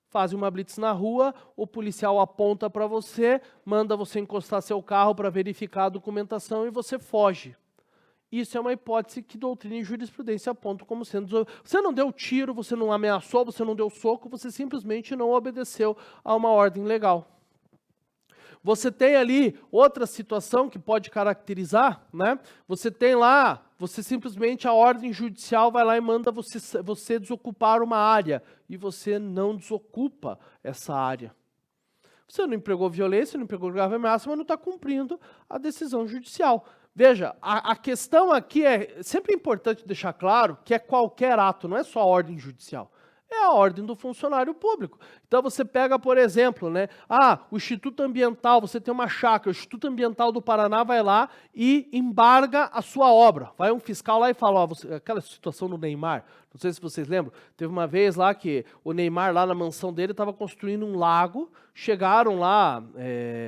Faz uma blitz na rua, o policial aponta para você, manda você encostar seu carro para verificar a documentação e você foge. Isso é uma hipótese que doutrina e jurisprudência apontam como sendo... Você não deu tiro, você não ameaçou, você não deu soco, você simplesmente não obedeceu a uma ordem legal. Você tem ali outra situação que pode caracterizar, né? Você tem lá, você simplesmente, a ordem judicial vai lá e manda você desocupar uma área, e você não desocupa essa área. Você não empregou violência, não empregou grave ameaça, mas não está cumprindo a decisão judicial. Veja, a questão aqui é sempre importante deixar claro que é qualquer ato, não é só a ordem judicial. É a ordem do funcionário público. Então você pega, por exemplo, né? O Instituto Ambiental, você tem uma chácara, o Instituto Ambiental do Paraná vai lá e embarga a sua obra. Vai um fiscal lá e fala, aquela situação do Neymar, não sei se vocês lembram, teve uma vez lá que o Neymar, lá na mansão dele, estava construindo um lago, chegaram lá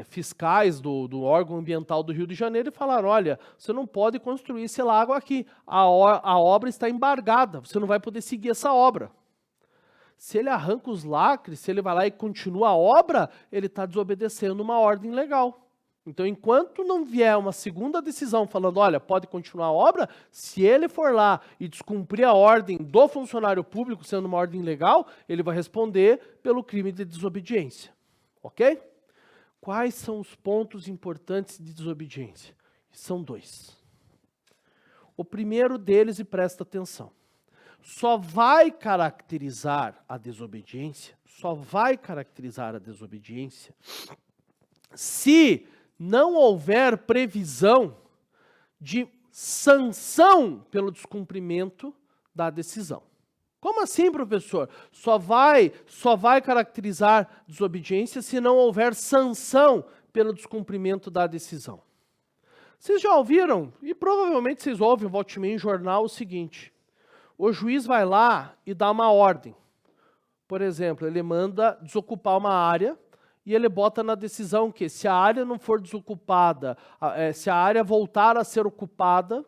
fiscais do órgão ambiental do Rio de Janeiro e falaram, olha, você não pode construir esse lago aqui, a obra está embargada, você não vai poder seguir essa obra. Se ele arranca os lacres, se ele vai lá e continua a obra, ele está desobedecendo uma ordem legal. Então, enquanto não vier uma segunda decisão falando, olha, pode continuar a obra, se ele for lá e descumprir a ordem do funcionário público, sendo uma ordem legal, ele vai responder pelo crime de desobediência. Ok? Quais são os pontos importantes de desobediência? São 2. O primeiro deles, e presta atenção, só vai caracterizar a desobediência, se não houver previsão de sanção pelo descumprimento da decisão. Como assim, professor? Só vai caracterizar desobediência se não houver sanção pelo descumprimento da decisão. Vocês já ouviram, e provavelmente vocês ouvem, volte e meia em jornal, o seguinte: o juiz vai lá e dá uma ordem. Por exemplo, ele manda desocupar uma área e ele bota na decisão que se a área não for desocupada, se a área voltar a ser ocupada,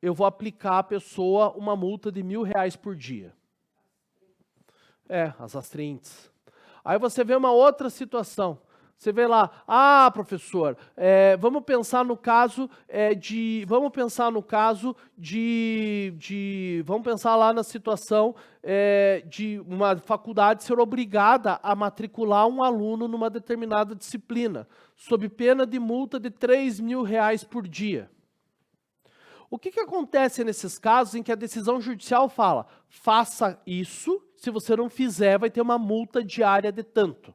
eu vou aplicar à pessoa uma multa de R$1.000 por dia. As rastreantes. Aí você vê uma outra situação. Você vê lá, professor, vamos pensar no caso vamos pensar lá na situação de uma faculdade ser obrigada a matricular um aluno numa determinada disciplina, sob pena de multa de R$3.000 por dia. O que acontece nesses casos em que a decisão judicial fala, faça isso, se você não fizer, vai ter uma multa diária de tanto.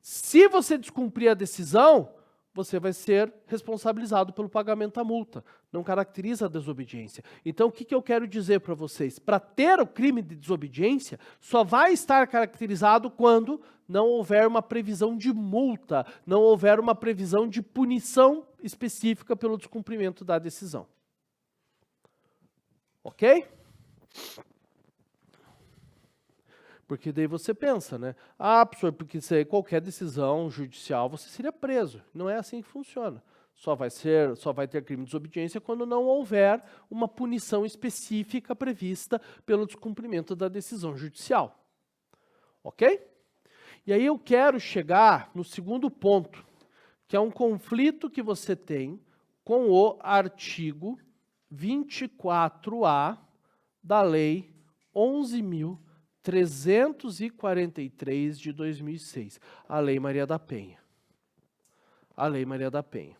Se você descumprir a decisão, você vai ser responsabilizado pelo pagamento da multa. Não caracteriza a desobediência. Então, o que eu quero dizer para vocês? Para ter o crime de desobediência, só vai estar caracterizado quando não houver uma previsão de multa, não houver uma previsão de punição específica pelo descumprimento da decisão. Ok? Porque daí você pensa, né? Professor, porque se aí qualquer decisão judicial você seria preso. Não é assim que funciona. Só vai ter crime de desobediência quando não houver uma punição específica prevista pelo descumprimento da decisão judicial. Ok? E aí eu quero chegar no segundo ponto, que é um conflito que você tem com o artigo 24A da Lei 11.387. 343 de 2006, a Lei Maria da Penha. A Lei Maria da Penha.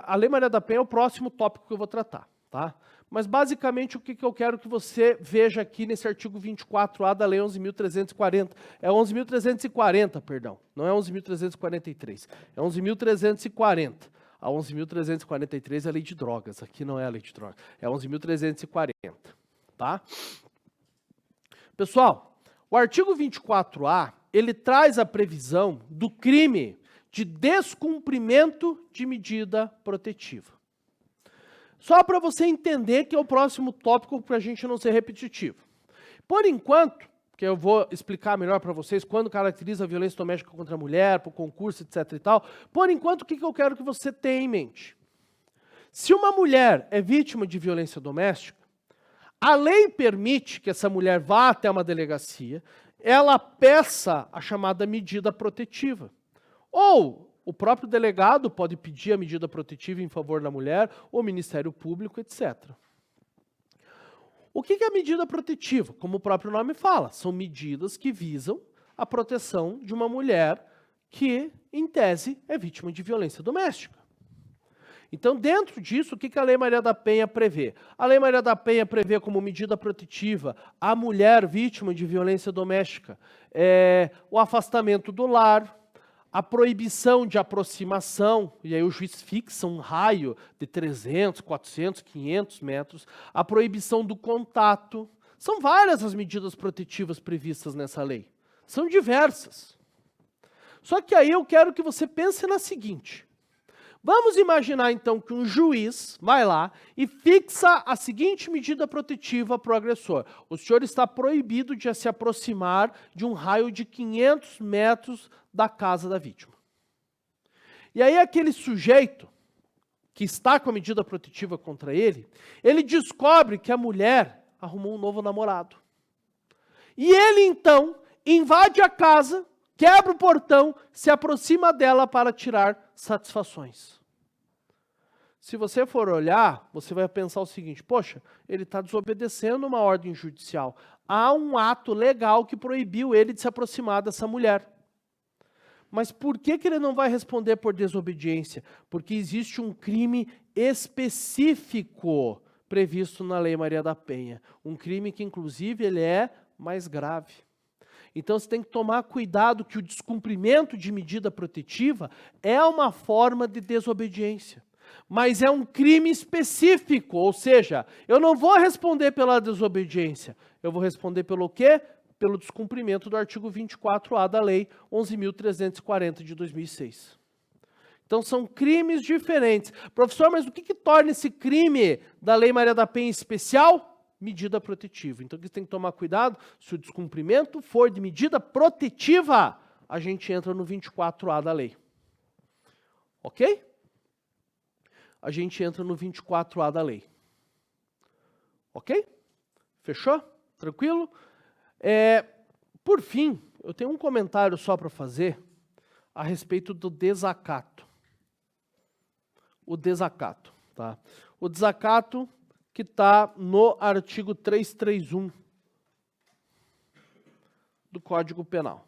A Lei Maria da Penha é o próximo tópico que eu vou tratar, tá? Mas basicamente o que eu quero que você veja aqui nesse artigo 24A da Lei 11.340, é 11.340, perdão, não é 11.343, é 11.340. A 11.343 é a Lei de Drogas, aqui não é a Lei de Drogas, é 11.340, tá? Pessoal, o artigo 24A, ele traz a previsão do crime de descumprimento de medida protetiva. Só para você entender que é o próximo tópico para a gente não ser repetitivo. Por enquanto, que eu vou explicar melhor para vocês quando caracteriza a violência doméstica contra a mulher, por concurso, etc e tal, por enquanto o que eu quero que você tenha em mente? Se uma mulher é vítima de violência doméstica, a lei permite que essa mulher vá até uma delegacia, ela peça a chamada medida protetiva. Ou o próprio delegado pode pedir a medida protetiva em favor da mulher, ou o Ministério Público, etc. O que é a medida protetiva? Como o próprio nome fala, são medidas que visam a proteção de uma mulher que, em tese, é vítima de violência doméstica. Então, dentro disso, o que a Lei Maria da Penha prevê? A Lei Maria da Penha prevê como medida protetiva a mulher vítima de violência doméstica, o afastamento do lar, a proibição de aproximação, e aí o juiz fixa um raio de 300, 400, 500 metros, a proibição do contato. São várias as medidas protetivas previstas nessa lei. São diversas. Só que aí eu quero que você pense na seguinte. Vamos imaginar então que um juiz vai lá e fixa a seguinte medida protetiva para o agressor. O senhor está proibido de se aproximar de um raio de 500 metros da casa da vítima. E aí aquele sujeito que está com a medida protetiva contra ele, ele descobre que a mulher arrumou um novo namorado. E ele então invade a casa, quebra o portão, se aproxima dela para tirar satisfações. Se você for olhar, você vai pensar o seguinte, poxa, ele está desobedecendo uma ordem judicial. Há um ato legal que proibiu ele de se aproximar dessa mulher. Mas por que ele não vai responder por desobediência? Porque existe um crime específico previsto na Lei Maria da Penha. Um crime que, inclusive, ele é mais grave. Então, você tem que tomar cuidado que o descumprimento de medida protetiva é uma forma de desobediência. Mas é um crime específico, ou seja, eu não vou responder pela desobediência. Eu vou responder pelo quê? Pelo descumprimento do artigo 24A da Lei 11.340 de 2006. Então, são crimes diferentes. Professor, mas o que torna esse crime da Lei Maria da Penha especial? Medida protetiva. Então, você tem que tomar cuidado, se o descumprimento for de medida protetiva, a gente entra no 24A da lei. Ok? A gente entra no 24A da lei. Ok? Fechou? Tranquilo? Por fim, eu tenho um comentário só para fazer a respeito do desacato. O desacato, tá? O desacato que está no artigo 331 do Código Penal.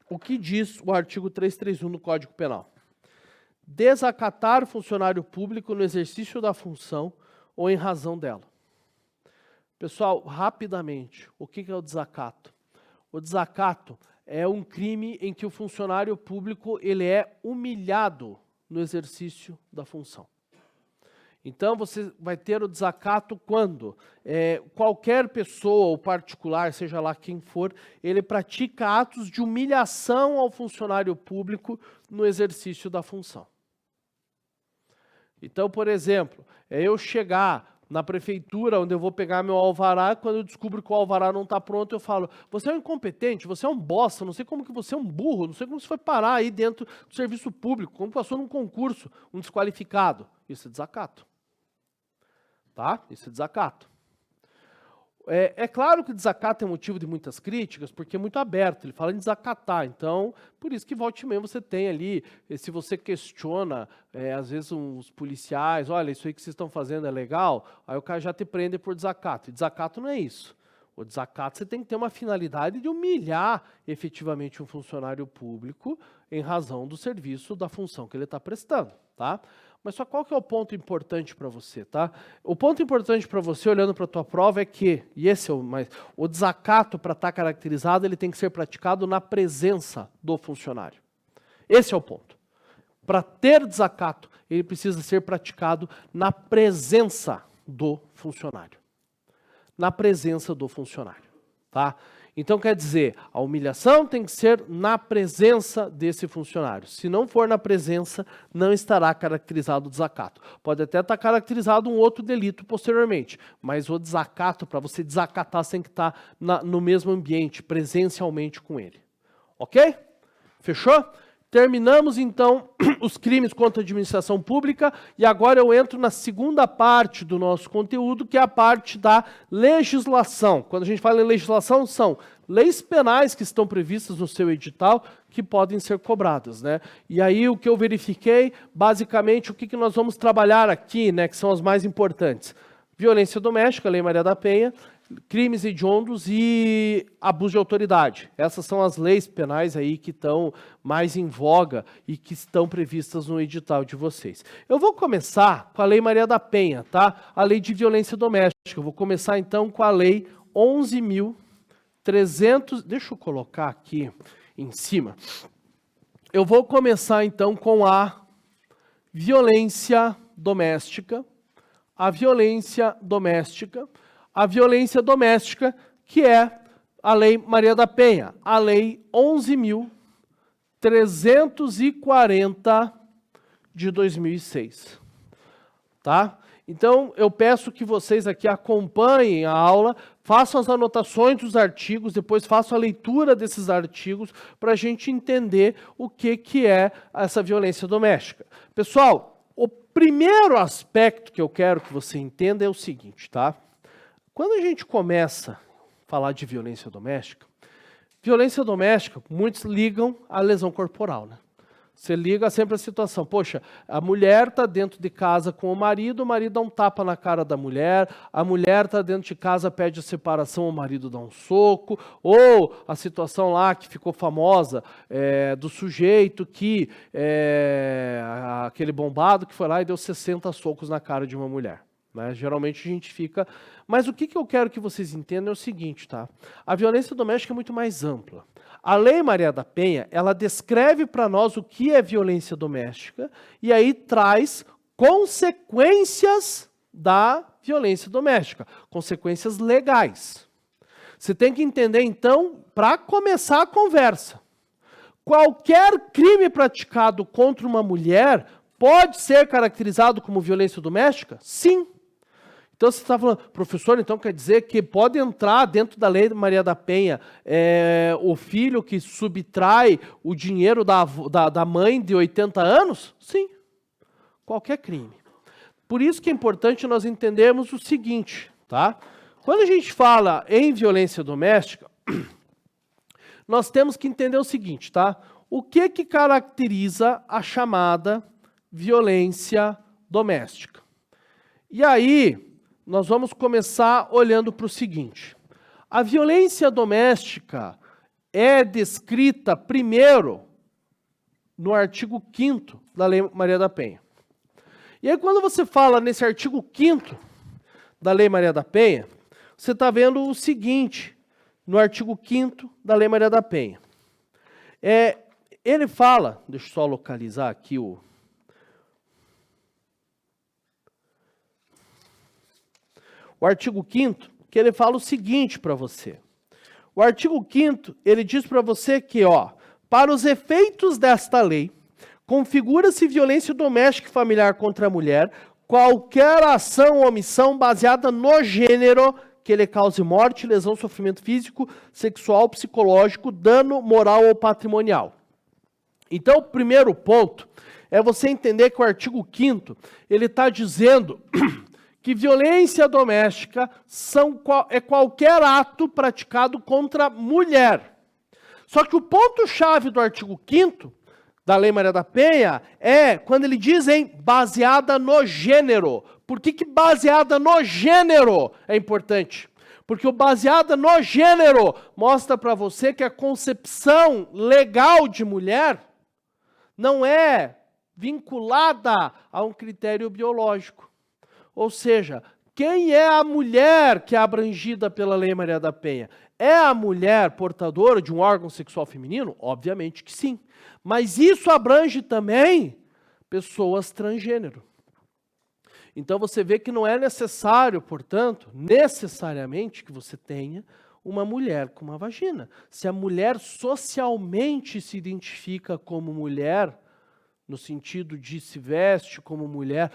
O que diz o artigo 331 do Código Penal? Desacatar funcionário público no exercício da função ou em razão dela. Pessoal, rapidamente, o que é o desacato? O desacato é um crime em que o funcionário público ele é humilhado no exercício da função. Então, você vai ter o desacato quando qualquer pessoa ou particular, seja lá quem for, ele pratica atos de humilhação ao funcionário público no exercício da função. Então, por exemplo, eu chegar na prefeitura, onde eu vou pegar meu alvará, quando eu descubro que o alvará não está pronto, eu falo, você é um incompetente, você é um bosta, não sei como que você é um burro, não sei como você foi parar aí dentro do serviço público, como passou num concurso, um desqualificado. Isso é desacato. Tá? Isso é desacato. É claro que o desacato é motivo de muitas críticas, porque é muito aberto, ele fala em desacatar, então, por isso que volta e meia você tem ali, se você questiona, às vezes os policiais, olha, isso aí que vocês estão fazendo é legal, aí o cara já te prende por desacato, e desacato não é isso. O desacato você tem que ter uma finalidade de humilhar efetivamente um funcionário público em razão do serviço, da função que ele está prestando, tá? Mas só qual que é o ponto importante para você, tá? O ponto importante para você, olhando para a tua prova, é que, e esse é o desacato para estar caracterizado, ele tem que ser praticado na presença do funcionário. Esse é o ponto. Para ter desacato, ele precisa ser praticado na presença do funcionário. Na presença do funcionário, tá? Então, quer dizer, a humilhação tem que ser na presença desse funcionário. Se não for na presença, não estará caracterizado o desacato. Pode até estar caracterizado um outro delito posteriormente, mas o desacato, para você desacatar, você tem que estar no mesmo ambiente, presencialmente com ele. Ok? Fechou? Terminamos, então, os crimes contra a administração pública e agora eu entro na segunda parte do nosso conteúdo, que é a parte da legislação. Quando a gente fala em legislação, são leis penais que estão previstas no seu edital que podem ser cobradas, né? E aí o que eu verifiquei, basicamente, o que nós vamos trabalhar aqui, né, que são as mais importantes. Violência doméstica, Lei Maria da Penha, crimes hediondos e abuso de autoridade. Essas são as leis penais aí que estão mais em voga e que estão previstas no edital de vocês. Eu vou começar com a Lei Maria da Penha, tá? A Lei de Violência Doméstica. Eu vou começar então com a Lei 11.300... Deixa eu colocar aqui em cima. Eu vou começar então com a violência doméstica. A violência doméstica. A violência doméstica, que é a Lei Maria da Penha, a Lei 11.340 de 2006. Tá? Então, eu peço que vocês aqui acompanhem a aula, façam as anotações dos artigos, depois façam a leitura desses artigos para a gente entender o que é essa violência doméstica. Pessoal, o primeiro aspecto que eu quero que você entenda é o seguinte, tá? Quando a gente começa a falar de violência doméstica, muitos ligam à lesão corporal, né? Você liga sempre a situação, poxa, a mulher está dentro de casa com o marido dá um tapa na cara da mulher, a mulher está dentro de casa, pede a separação, o marido dá um soco, ou a situação lá que ficou famosa do sujeito que, aquele bombado que foi lá e deu 60 socos na cara de uma mulher. Né? Geralmente a gente fica... Mas o que eu quero que vocês entendam é o seguinte, tá? A violência doméstica é muito mais ampla. A Lei Maria da Penha, ela descreve para nós o que é violência doméstica e aí traz consequências da violência doméstica, consequências legais. Você tem que entender, então, para começar a conversa, qualquer crime praticado contra uma mulher pode ser caracterizado como violência doméstica? Sim. Então você está falando, professor, então quer dizer que pode entrar dentro da Lei Maria da Penha o filho que subtrai o dinheiro da mãe de 80 anos? Sim, qualquer crime. Por isso que é importante nós entendermos o seguinte, tá? Quando a gente fala em violência doméstica, nós temos que entender o seguinte, tá? O que caracteriza a chamada violência doméstica? E aí... nós vamos começar olhando para o seguinte. A violência doméstica é descrita primeiro no artigo 5º da Lei Maria da Penha. E aí quando você fala nesse artigo 5º da Lei Maria da Penha, você está vendo o seguinte, no artigo 5º da Lei Maria da Penha. Ele fala, deixa eu só localizar aqui o artigo 5º, que ele fala o seguinte para você. O artigo 5º, ele diz para você que, para os efeitos desta lei, configura-se violência doméstica e familiar contra a mulher, qualquer ação ou omissão baseada no gênero que lhe cause morte, lesão, sofrimento físico, sexual, psicológico, dano moral ou patrimonial. Então, o primeiro ponto é você entender que o artigo 5º, ele está dizendo... que violência doméstica é qualquer ato praticado contra mulher. Só que o ponto-chave do artigo 5º da Lei Maria da Penha é quando ele diz em baseada no gênero. Por que baseada no gênero é importante? Porque o baseada no gênero mostra para você que a concepção legal de mulher não é vinculada a um critério biológico. Ou seja, quem é a mulher que é abrangida pela Lei Maria da Penha? É a mulher portadora de um órgão sexual feminino? Obviamente que sim. Mas isso abrange também pessoas transgênero. Então você vê que não é necessário, portanto, necessariamente que você tenha uma mulher com uma vagina. Se a mulher socialmente se identifica como mulher, no sentido de se veste como mulher,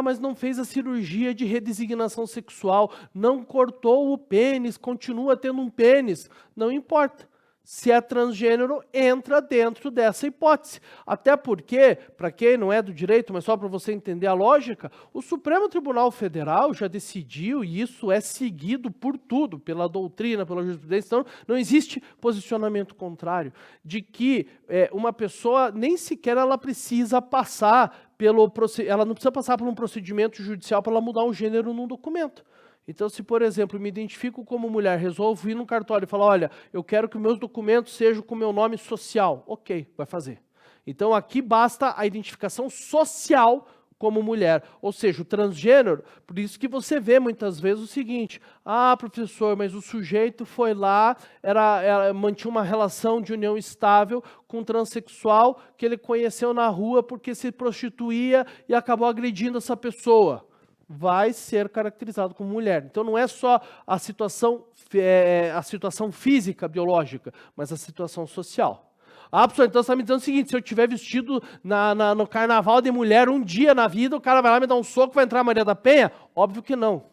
mas não fez a cirurgia de redesignação sexual, não cortou o pênis, continua tendo um pênis, não importa. Se é transgênero, entra dentro dessa hipótese. Até porque, para quem não é do direito, mas só para você entender a lógica, o Supremo Tribunal Federal já decidiu, e isso é seguido por tudo, pela doutrina, pela jurisprudência, então não existe posicionamento contrário, de que uma pessoa nem sequer ela precisa passar ela não precisa passar por um procedimento judicial para ela mudar um gênero num documento. Então, se, por exemplo, me identifico como mulher, resolvo ir no cartório e falar, olha, eu quero que os meus documentos sejam com o meu nome social. Ok, vai fazer. Então, aqui basta a identificação social como mulher. Ou seja, o transgênero, por isso que você vê muitas vezes o seguinte, professor, mas o sujeito foi lá, mantinha uma relação de união estável com um transexual que ele conheceu na rua porque se prostituía e acabou agredindo essa pessoa. Vai ser caracterizado como mulher. Então não é só a situação física, biológica, mas a situação social. Professor, então você está me dizendo o seguinte, se eu tiver vestido no carnaval de mulher um dia na vida, o cara vai lá me dar um soco, vai entrar a Maria da Penha? Óbvio que não.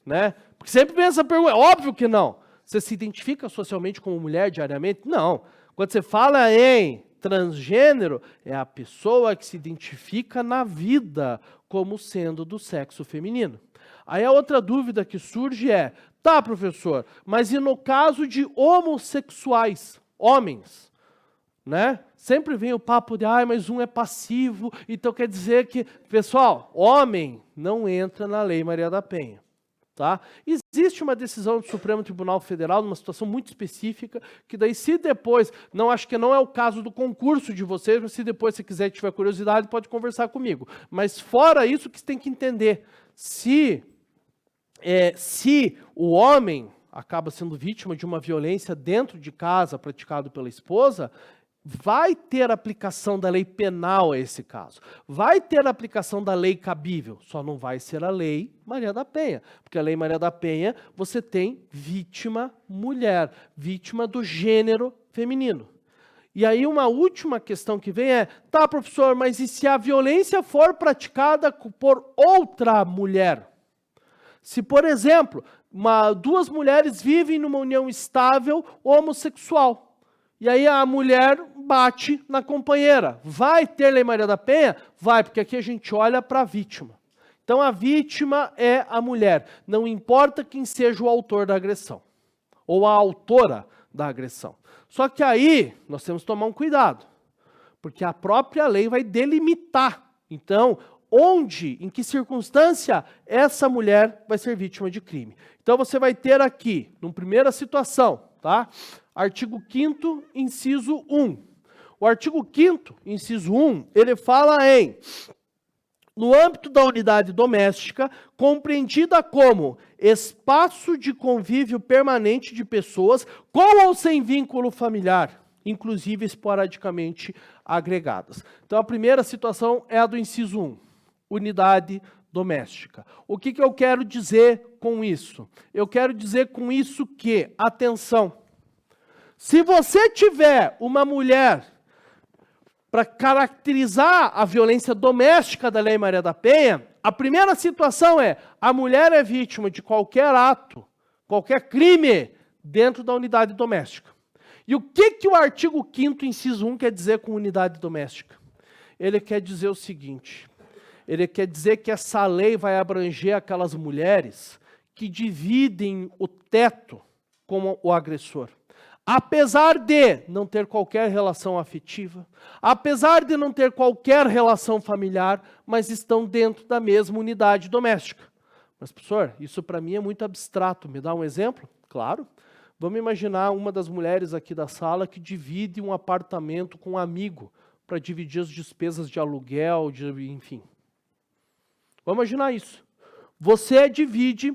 Né? Porque sempre vem essa pergunta, óbvio que não. Você se identifica socialmente como mulher diariamente? Não. Quando você fala em transgênero, é a pessoa que se identifica na vida como sendo do sexo feminino. Aí a outra dúvida que surge é, tá, professor, mas e no caso de homossexuais, homens, né? Sempre vem o papo de, mas um é passivo, então quer dizer que, pessoal, homem não entra na Lei Maria da Penha. Tá? Existe uma decisão do Supremo Tribunal Federal, numa situação muito específica, que daí se depois, acho que não é o caso do concurso de vocês, mas se depois você quiser, tiver curiosidade, pode conversar comigo. Mas fora isso que você tem que entender, se o homem acaba sendo vítima de uma violência dentro de casa praticado pela esposa, vai ter aplicação da lei penal a esse caso. Vai ter aplicação da lei cabível, só não vai ser a lei Maria da Penha. Porque a lei Maria da Penha, você tem vítima mulher, vítima do gênero feminino. E aí uma última questão que vem é, tá, professor, mas e se a violência for praticada por outra mulher? Se, por exemplo, duas mulheres vivem numa união estável homossexual, e aí a mulher bate na companheira. Vai ter Lei Maria da Penha? Vai, porque aqui a gente olha para a vítima. Então a vítima é a mulher. Não importa quem seja o autor da agressão. Ou a autora da agressão. Só que aí nós temos que tomar um cuidado. Porque a própria lei vai delimitar. Então, em que circunstância essa mulher vai ser vítima de crime. Então você vai ter aqui, numa primeira situação, tá? Artigo 5º, inciso 1. O artigo 5º, inciso 1, ele fala no âmbito da unidade doméstica, compreendida como espaço de convívio permanente de pessoas com ou sem vínculo familiar, inclusive esporadicamente agregadas. Então a primeira situação é a do inciso 1, unidade doméstica. O que eu quero dizer com isso? Eu quero dizer com isso que, atenção, se você tiver uma mulher para caracterizar a violência doméstica da Lei Maria da Penha, a primeira situação é, a mulher é vítima de qualquer ato, qualquer crime dentro da unidade doméstica. E o que o artigo 5º, inciso 1, quer dizer com unidade doméstica? Ele quer dizer o seguinte, Ele quer dizer que essa lei vai abranger aquelas mulheres que dividem o teto com o agressor. Apesar de não ter qualquer relação afetiva, apesar de não ter qualquer relação familiar, mas estão dentro da mesma unidade doméstica. Mas, professor, isso para mim é muito abstrato. Me dá um exemplo? Claro. Vamos imaginar uma das mulheres aqui da sala que divide um apartamento com um amigo para dividir as despesas de aluguel, enfim. Vamos imaginar isso. Você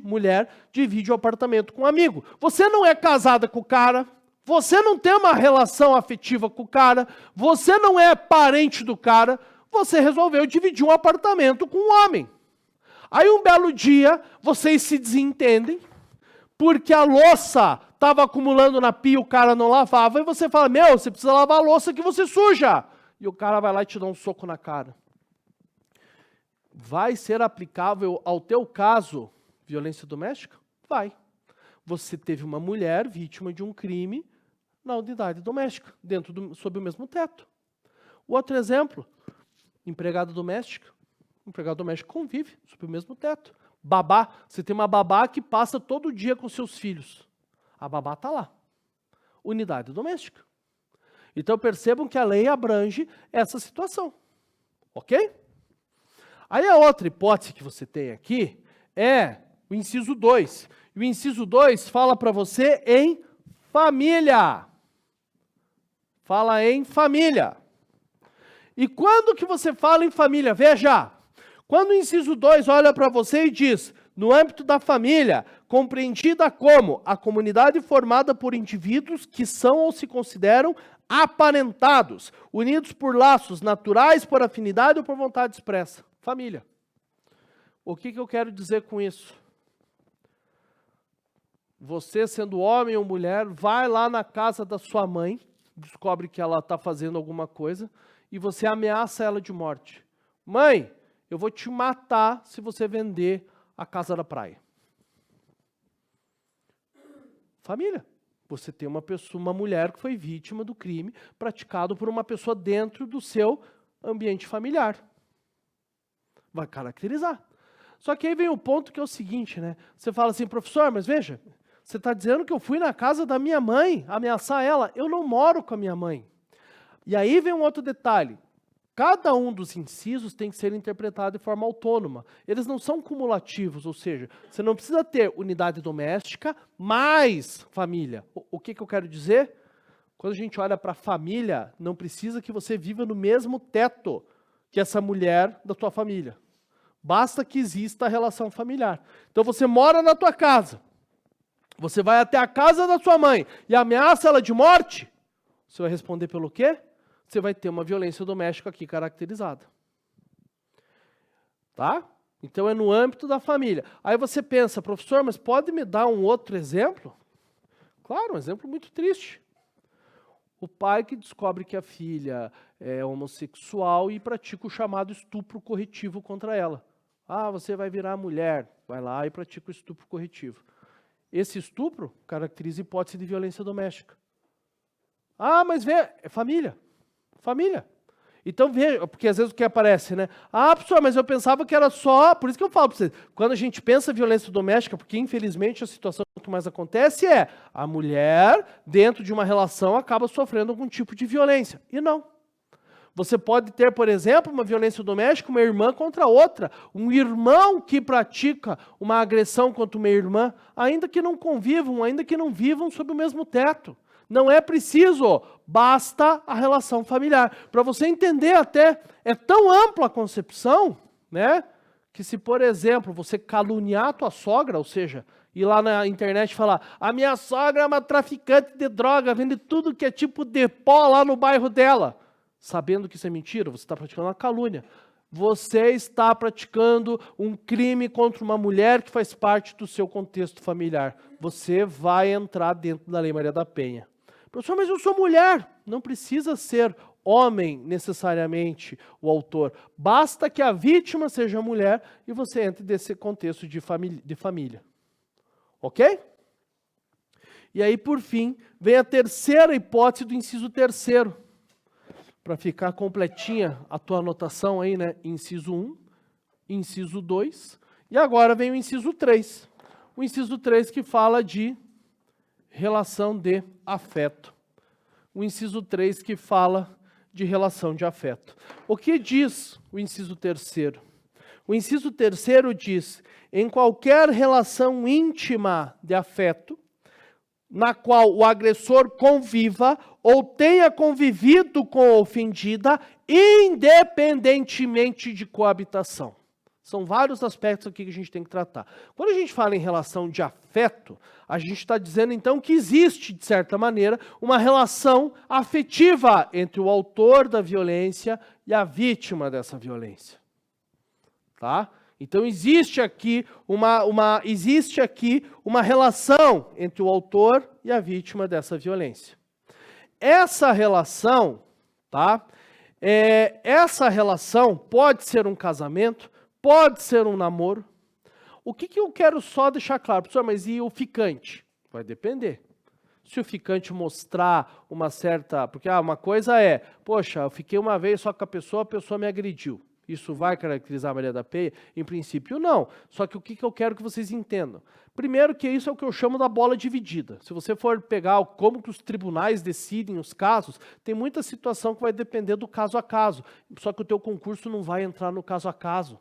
mulher, divide o apartamento com um amigo. Você não é casada com o cara, você não tem uma relação afetiva com o cara, você não é parente do cara, você resolveu dividir um apartamento com um homem. Aí um belo dia, vocês se desentendem, porque a louça estava acumulando na pia, o cara não lavava, e você fala, meu, você precisa lavar a louça que você suja. E o cara vai lá e te dá um soco na cara. Vai ser aplicável ao teu caso violência doméstica? Vai. Você teve uma mulher vítima de um crime na unidade doméstica, sob o mesmo teto. O outro exemplo, empregada doméstica. Empregado doméstico convive sob o mesmo teto. Babá, você tem uma babá que passa todo dia com seus filhos. A babá está lá. Unidade doméstica. Então percebam que a lei abrange essa situação. Ok? Aí a outra hipótese que você tem aqui é o inciso 2. E o inciso 2 fala para você em família. Fala em família. E quando que você fala em família? Veja, quando o inciso 2 olha para você e diz, no âmbito da família, compreendida como a comunidade formada por indivíduos que são ou se consideram aparentados, unidos por laços naturais, por afinidade ou por vontade expressa. Família. O que eu quero dizer com isso? Você, sendo homem ou mulher, vai lá na casa da sua mãe, descobre que ela está fazendo alguma coisa, e você ameaça ela de morte. Mãe, eu vou te matar se você vender a casa da praia. Família. Você tem uma mulher que foi vítima do crime praticado por uma pessoa dentro do seu ambiente familiar. Vai caracterizar. Só que aí vem o ponto que é o seguinte, né? Você fala assim, professor, mas veja, você está dizendo que eu fui na casa da minha mãe ameaçar ela. Eu não moro com a minha mãe. E aí vem um outro detalhe. Cada um dos incisos tem que ser interpretado de forma autônoma. Eles não são cumulativos, ou seja, você não precisa ter unidade doméstica mais família. O que eu quero dizer? Quando a gente olha para a família, não precisa que você viva no mesmo teto que essa mulher da tua família. Basta que exista a relação familiar. Então você mora na tua casa, você vai até a casa da sua mãe e ameaça ela de morte, você vai responder pelo quê? Você vai ter uma violência doméstica aqui caracterizada. Tá? Então é no âmbito da família. Aí você pensa, professor, mas pode me dar um outro exemplo? Claro, um exemplo muito triste. O pai que descobre que a filha é homossexual e pratica o chamado estupro corretivo contra ela. Ah, você vai virar mulher. Vai lá e pratica o estupro corretivo. Esse estupro caracteriza hipótese de violência doméstica. Ah, mas é família. Família. Então veja, porque às vezes o que aparece, né? Ah, professor, mas eu pensava que era só... Por isso que eu falo para vocês, quando a gente pensa em violência doméstica, porque infelizmente a situação que mais acontece é a mulher, dentro de uma relação, acaba sofrendo algum tipo de violência. E não. Você pode ter, por exemplo, uma violência doméstica, uma irmã contra outra. Um irmão que pratica uma agressão contra uma irmã, ainda que não convivam, ainda que não vivam sob o mesmo teto. Não é preciso, basta a relação familiar. Para você entender até, é tão ampla a concepção, né, que se, por exemplo, você caluniar a tua sogra, ou seja, ir lá na internet e falar, a minha sogra é uma traficante de droga, vende tudo que é tipo de pó lá no bairro dela. Sabendo que isso é mentira, você está praticando uma calúnia. Você está praticando um crime contra uma mulher que faz parte do seu contexto familiar. Você vai entrar dentro da Lei Maria da Penha. Professor, mas eu sou mulher. Não precisa ser homem necessariamente o autor. Basta que a vítima seja mulher e você entre nesse contexto de família. Ok? E aí, por fim, vem a terceira hipótese do inciso 3º. Para ficar completinha a tua anotação aí, né? Inciso 1, inciso 2, e agora vem o inciso 3. O inciso 3 que fala de relação de afeto. O inciso 3 que fala de relação de afeto. O que diz o inciso 3º? O inciso 3º diz, em qualquer relação íntima de afeto, na qual o agressor conviva ou tenha convivido com a ofendida, independentemente de coabitação. São vários aspectos aqui que a gente tem que tratar. Quando a gente fala em relação de afeto, a gente está dizendo então que existe, de certa maneira, uma relação afetiva entre o autor da violência e a vítima dessa violência. Tá? Então existe aqui uma relação entre o autor e a vítima dessa violência. Essa relação, tá? Essa relação pode ser um casamento, pode ser um namoro. O que eu quero só deixar claro, professor, mas e o ficante? Vai depender. Se o ficante mostrar uma certa... Porque uma coisa é, poxa, eu fiquei uma vez só com a pessoa me agrediu. Isso vai caracterizar a Maria da Penha? Em princípio, não. Só que o que eu quero que vocês entendam? Primeiro que isso é o que eu chamo da bola dividida. Se você for pegar como que os tribunais decidem os casos, tem muita situação que vai depender do caso a caso. Só que o teu concurso não vai entrar no caso a caso.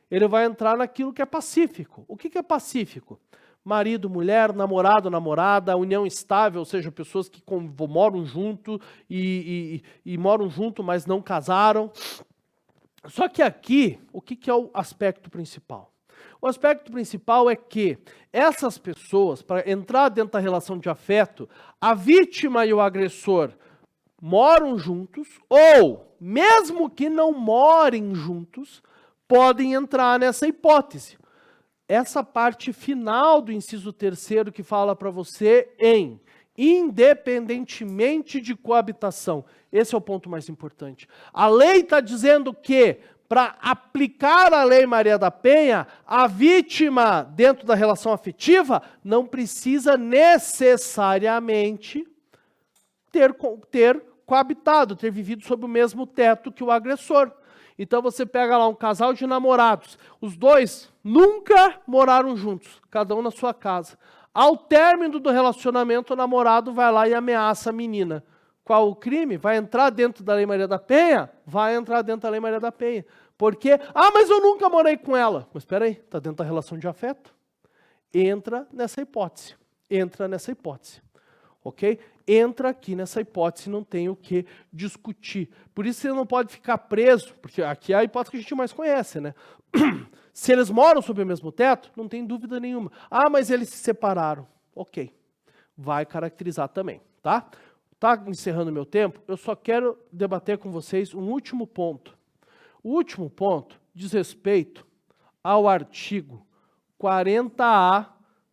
Ele vai entrar naquilo que é pacífico. O que é pacífico? Marido, mulher, namorado, namorada, união estável, ou seja, pessoas que moram junto e moram junto, mas não casaram. Só que aqui, o que é o aspecto principal? O aspecto principal é que essas pessoas, para entrar dentro da relação de afeto, a vítima e o agressor moram juntos, ou, mesmo que não morem juntos, podem entrar nessa hipótese. Essa parte final do inciso 3º que fala para você em independentemente de coabitação. Esse é o ponto mais importante. A lei está dizendo que, para aplicar a Lei Maria da Penha, a vítima, dentro da relação afetiva, não precisa necessariamente ter coabitado, ter vivido sob o mesmo teto que o agressor. Então você pega lá um casal de namorados, os dois nunca moraram juntos, cada um na sua casa. Ao término do relacionamento, o namorado vai lá e ameaça a menina. Qual o crime? Vai entrar dentro da Lei Maria da Penha? Vai entrar dentro da Lei Maria da Penha. Por quê? Mas eu nunca morei com ela. Mas espera aí, está dentro da relação de afeto? Entra nessa hipótese. Entra nessa hipótese. Ok? Entra aqui nessa hipótese, não tem o que discutir. Por isso você não pode ficar preso, porque aqui é a hipótese que a gente mais conhece, né? Se eles moram sob o mesmo teto, não tem dúvida nenhuma. Mas eles se separaram. Ok. Vai caracterizar também, tá? Tá encerrando meu tempo? Eu só quero debater com vocês um último ponto. O último ponto diz respeito ao artigo 40A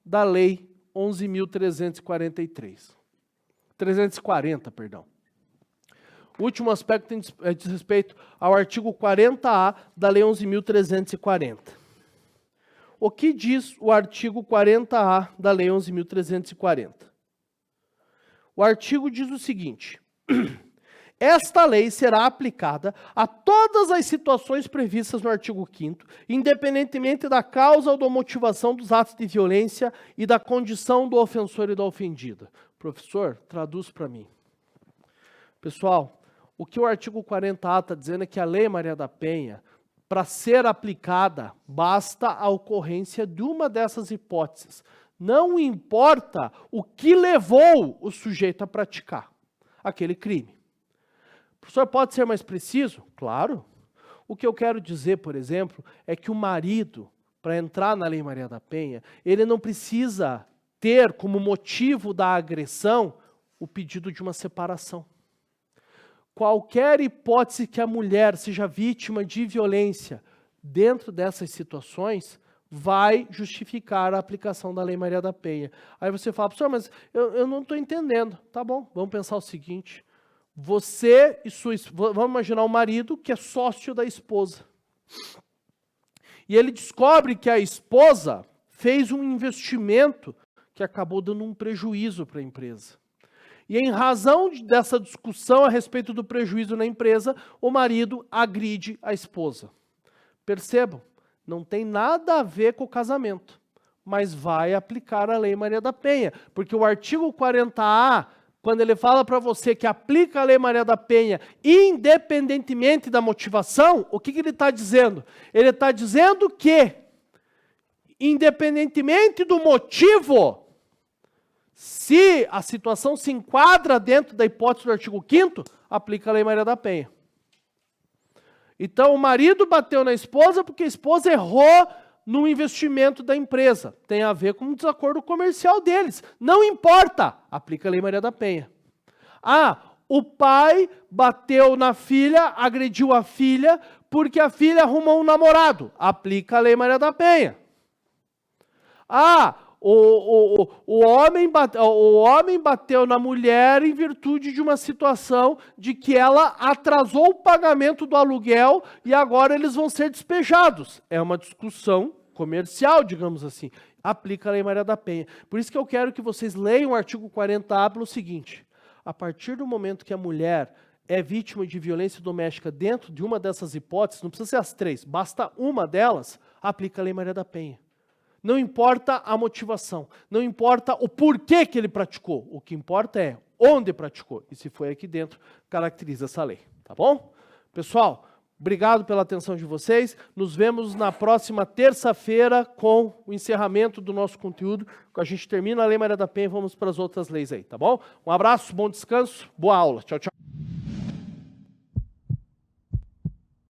da Lei 11.340, perdão. O último aspecto diz respeito ao artigo 40A da Lei 11.340. O que diz o artigo 40A da Lei 11.340? O artigo diz o seguinte: esta lei será aplicada a todas as situações previstas no artigo 5º, independentemente da causa ou da motivação dos atos de violência e da condição do ofensor e da ofendida. Professor, traduz para mim. Pessoal, o que o artigo 40A está dizendo é que a Lei Maria da Penha, para ser aplicada, basta a ocorrência de uma dessas hipóteses. Não importa o que levou o sujeito a praticar aquele crime. O professor pode ser mais preciso? Claro. O que eu quero dizer, por exemplo, é que o marido, para entrar na Lei Maria da Penha, ele não precisa ter como motivo da agressão o pedido de uma separação. Qualquer hipótese que a mulher seja vítima de violência dentro dessas situações vai justificar a aplicação da Lei Maria da Penha. Aí você fala, professor, mas eu não estou entendendo. Tá bom, vamos pensar o seguinte. Você e sua esposa, vamos imaginar um marido que é sócio da esposa. E ele descobre que a esposa fez um investimento que acabou dando um prejuízo para a empresa. E em razão dessa discussão a respeito do prejuízo na empresa, o marido agride a esposa. Percebam, não tem nada a ver com o casamento, mas vai aplicar a Lei Maria da Penha, porque o artigo 40A, quando ele fala para você que aplica a Lei Maria da Penha, independentemente da motivação, o que ele está dizendo? Ele está dizendo que, independentemente do motivo, se a situação se enquadra dentro da hipótese do artigo 5º, aplica a Lei Maria da Penha. Então, o marido bateu na esposa porque a esposa errou no investimento da empresa. Tem a ver com um desacordo comercial deles. Não importa, aplica a Lei Maria da Penha. O pai bateu na filha, agrediu a filha, porque a filha arrumou um namorado. Aplica a Lei Maria da Penha. O homem bateu na mulher em virtude de uma situação de que ela atrasou o pagamento do aluguel e agora eles vão ser despejados. É uma discussão comercial, digamos assim. Aplica a Lei Maria da Penha. Por isso que eu quero que vocês leiam o artigo 40A pelo seguinte: a partir do momento que a mulher é vítima de violência doméstica dentro de uma dessas hipóteses, não precisa ser as 3, basta uma delas, aplica a Lei Maria da Penha. Não importa a motivação, não importa o porquê que ele praticou, o que importa é onde praticou. E se foi aqui dentro, caracteriza essa lei, tá bom? Pessoal, obrigado pela atenção de vocês. Nos vemos na próxima terça-feira com o encerramento do nosso conteúdo. A gente termina a Lei Maria da Penha e vamos para as outras leis aí, tá bom? Um abraço, bom descanso, boa aula. Tchau, tchau.